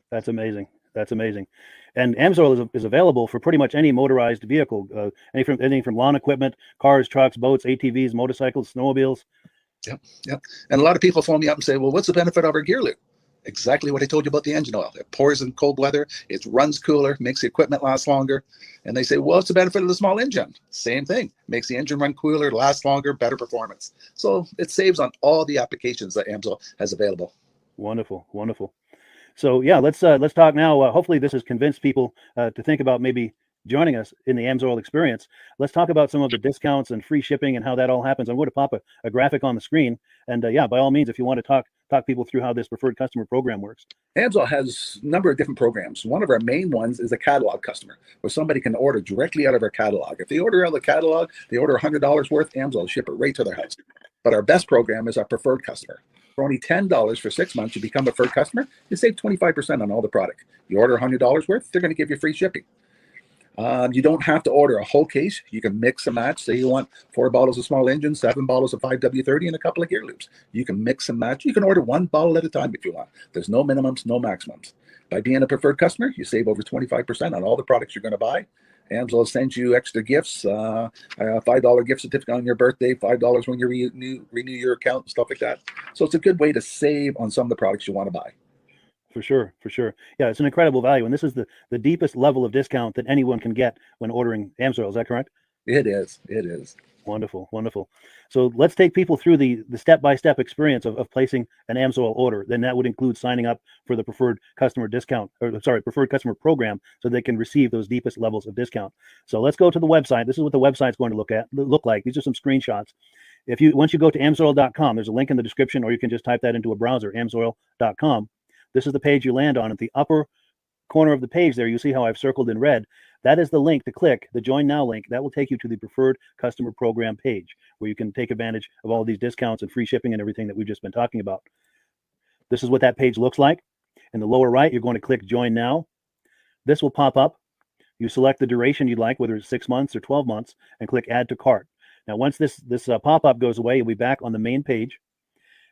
That's amazing. That's amazing. And Amsoil is available for pretty much any motorized vehicle, anything from lawn equipment, cars, trucks, boats, ATVs, motorcycles, snowmobiles. Yep. And a lot of people phone me up and say, well, what's the benefit of our gear lube? Exactly what I told you about the engine oil. It pours in cold weather, it runs cooler, makes the equipment last longer. And they say, well, what's the benefit of the small engine? Same thing. Makes the engine run cooler, last longer, better performance. So it saves on all the applications that Amsoil has available. Wonderful, wonderful. So yeah, let's talk now. Hopefully this has convinced people to think about maybe joining us in the Amsoil experience. Let's talk about some of the discounts and free shipping and how that all happens. I'm going to pop a graphic on the screen. And yeah, by all means, if you want to talk people through how this preferred customer program works. Amsoil has a number of different programs. One of our main ones is a catalog customer, where somebody can order directly out of our catalog. If they order out of the catalog, they order $100 worth, Amsoil will ship it right to their house. But our best program is our preferred customer. For only $10 for 6 months, you become a preferred customer. You save 25% on all the product. You order $100 worth, they're going to give you free shipping. You don't have to order a whole case. You can mix and match. Say you want 4 bottles of small engine, 7 bottles of 5W30, and a couple of gear loops. You can mix and match. You can order 1 bottle at a time if you want. There's no minimums, no maximums. By being a preferred customer, you save over 25% on all the products you're going to buy. Amsoil sends you extra gifts, a $5 gift certificate on your birthday, $5 when you renew your account, and stuff like that. So it's a good way to save on some of the products you want to buy. For sure. Yeah, it's an incredible value. And this is the deepest level of discount that anyone can get when ordering Amsoil. Is that correct? It is. Wonderful. So let's take people through the step-by-step experience of placing an Amsoil order. Then that would include signing up for the preferred customer preferred customer program, so they can receive those deepest levels of discount. So let's go to the website. This is what the website's going to look like. These are some screenshots. Once you go to amsoil.com, there's a link in the description, or you can just type that into a browser, amsoil.com. This is the page you land on. At the upper corner of the page there, you see how I've circled in red. That is the link to click, the Join Now link. That will take you to the Preferred Customer Program page, where you can take advantage of all these discounts and free shipping and everything that we've just been talking about. This is what that page looks like. In the lower right, you're going to click Join Now. This will pop up. You select the duration you'd like, whether it's 6 months or 12 months, and click Add to Cart. Now, once this pop-up goes away, you'll be back on the main page.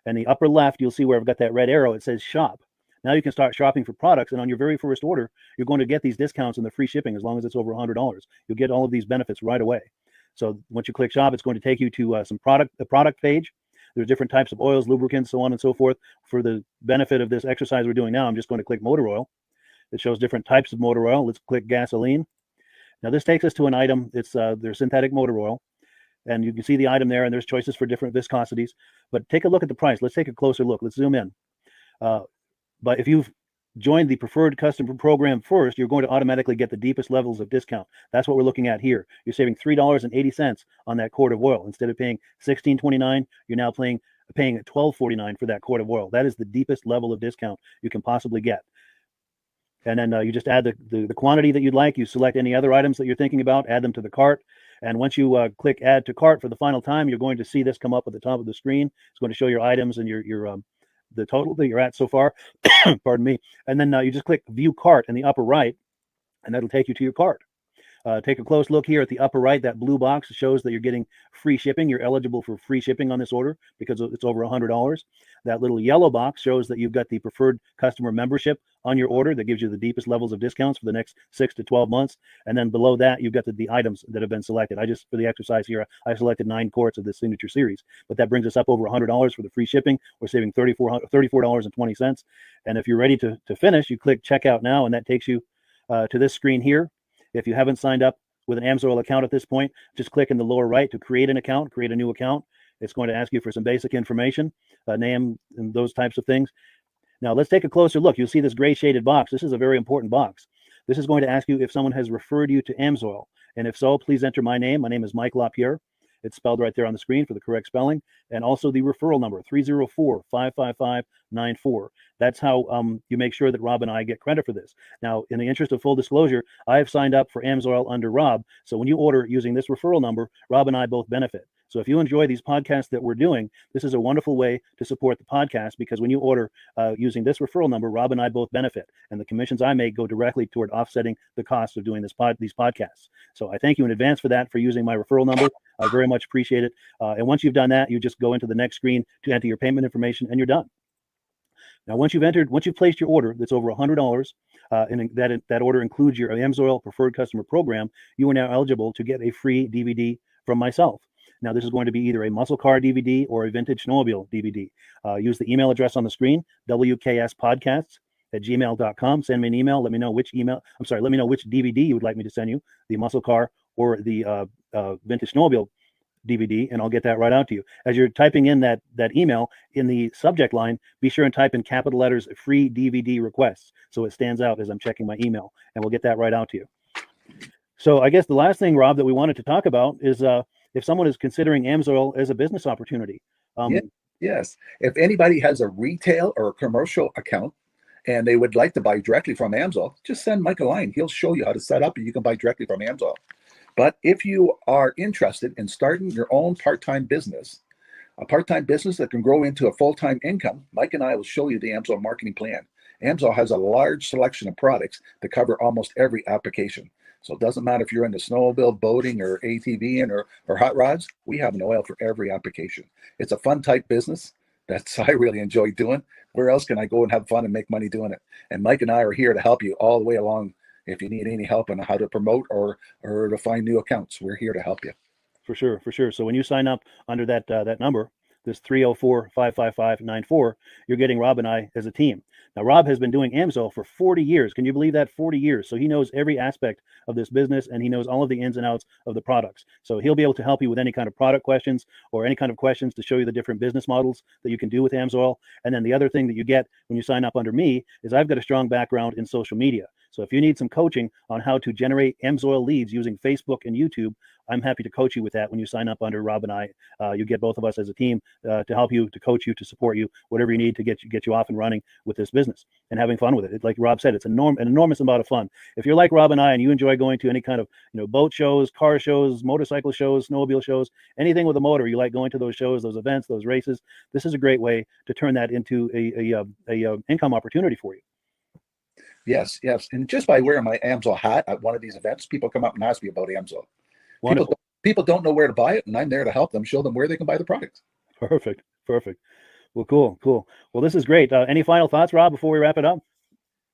And the upper left, you'll see where I've got that red arrow. It says Shop. Now you can start shopping for products, and on your very first order, you're going to get these discounts and the free shipping as long as it's over $100. You'll get all of these benefits right away. So once you click Shop, it's going to take you to the product page. There's different types of oils, lubricants, so on and so forth. For the benefit of this exercise we're doing now, I'm just going to click motor oil. It shows different types of motor oil. Let's click gasoline. Now this takes us to an item. It's their synthetic motor oil. And you can see the item there, and there's choices for different viscosities. But take a look at the price. Let's take a closer look. Let's zoom in. But if you've joined the preferred customer program first, you're going to automatically get the deepest levels of discount. That's what we're looking at here. You're saving $3.80 on that quart of oil. Instead of paying $16.29, you're now paying $12.49 for that quart of oil. That is the deepest level of discount you can possibly get. And then you just add the quantity that you'd like. You select any other items that you're thinking about, add them to the cart. And once you click add to cart for the final time, you're going to see this come up at the top of the screen. It's going to show your items and your the total that you're at so far. Pardon me. And then you just click view cart in the upper right, and that'll take you to your cart. Take a close look here at the upper right. That blue box shows that you're getting free shipping. You're eligible for free shipping on this order because it's over $100. That little yellow box shows that you've got the preferred customer membership on your order that gives you the deepest levels of discounts for the next 6 to 12 months. And then below that, you've got the items that have been selected. For the exercise here, I selected 9 quarts of the signature series, but that brings us up over $100 for the free shipping. We're saving $34.20. And if you're ready to finish, you click checkout now, and that takes you to this screen here. If you haven't signed up with an Amsoil account at this point, just click in the lower right to create an account, create a new account. It's going to ask you for some basic information, name and those types of things. Now let's take a closer look. You'll see this gray shaded box. This is a very important box. This is going to ask you if someone has referred you to Amsoil. And if so, please enter my name. My name is Mike LaRiviere. It's spelled right there on the screen for the correct spelling. And also the referral number, 304-555-94. That's how you make sure that Rob and I get credit for this. Now, in the interest of full disclosure, I have signed up for Amsoil under Rob. So when you order using this referral number, Rob and I both benefit. So if you enjoy these podcasts that we're doing, this is a wonderful way to support the podcast, because when you order using this referral number, Rob and I both benefit. And the commissions I make go directly toward offsetting the cost of doing these podcasts. So I thank you in advance for that, for using my referral number. I very much appreciate it. And once you've done that, you just go into the next screen to enter your payment information, and you're done. Now, once you've placed your order that's over $100, and that order includes your Amsoil preferred customer program, you are now eligible to get a free DVD from myself. Now, this is going to be either a muscle car DVD or a vintage snowmobile DVD. Use the email address on the screen, wkspodcasts@gmail.com. Send me an email. Let me know which DVD you would like me to send you, the muscle car or the vintage snowmobile DVD, and I'll get that right out to you. As you're typing in that email, in the subject line, be sure and type in capital letters free DVD requests, so it stands out as I'm checking my email, and we'll get that right out to you. So I guess the last thing, Rob, that we wanted to talk about is if someone is considering Amsoil as a business opportunity. Yes. If anybody has a retail or a commercial account and they would like to buy directly from Amsoil, just send Mike a line. He'll show you how to set up, and you can buy directly from Amsoil. But if you are interested in starting your own part-time business, a part-time business that can grow into a full-time income, Mike and I will show you the Amsoil marketing plan. Amsoil has a large selection of products that cover almost every application. So it doesn't matter if you're into snowmobile, boating, or ATVing, or hot rods. We have an oil for every application. It's a fun type business that's I really enjoy doing. Where else can I go and have fun and make money doing it? And Mike and I are here to help you all the way along. If you need any help on how to promote or to find new accounts, we're here to help you. For sure. So when you sign up under that number, this 304-555-94, you're getting Rob and I as a team. Now, Rob has been doing Amsoil for 40 years. Can you believe that? 40 years. So he knows every aspect of this business, and he knows all of the ins and outs of the products. So he'll be able to help you with any kind of product questions or any kind of questions to show you the different business models that you can do with Amsoil. And then the other thing that you get when you sign up under me is I've got a strong background in social media. So if you need some coaching on how to generate Amsoil leads using Facebook and YouTube, I'm happy to coach you with that when you sign up under Rob and I. You get both of us as a team to help you, to coach you, to support you, whatever you need to get you off and running with this business and having fun with it. Like Rob said, it's an enormous amount of fun. If you're like Rob and I and you enjoy going to any kind of boat shows, car shows, motorcycle shows, snowmobile shows, anything with a motor, you like going to those shows, those events, those races, this is a great way to turn that into a income opportunity for you. Yes. And just by wearing my Amsoil hat at one of these events, people come up and ask me about Amsoil. People don't know where to buy it, and I'm there to help them, show them where they can buy the products. Perfect. Well, cool. Well, this is great. Any final thoughts, Rob, before we wrap it up?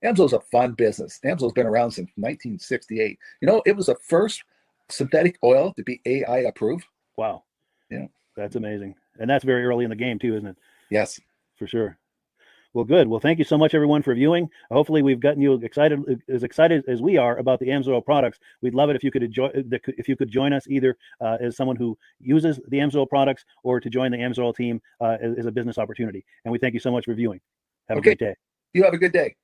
Amsoil's a fun business. Amsoil's been around since 1968. It was the first synthetic oil to be AI approved. Wow. Yeah. That's amazing. And that's very early in the game too, isn't it? Yes. For sure. Well, good. Well, thank you so much, everyone, for viewing. Hopefully, we've gotten you excited as we are about the Amsoil products. We'd love it if you could join us either as someone who uses the Amsoil products or to join the Amsoil team as a business opportunity. And we thank you so much for viewing. Have a great day. You have a good day.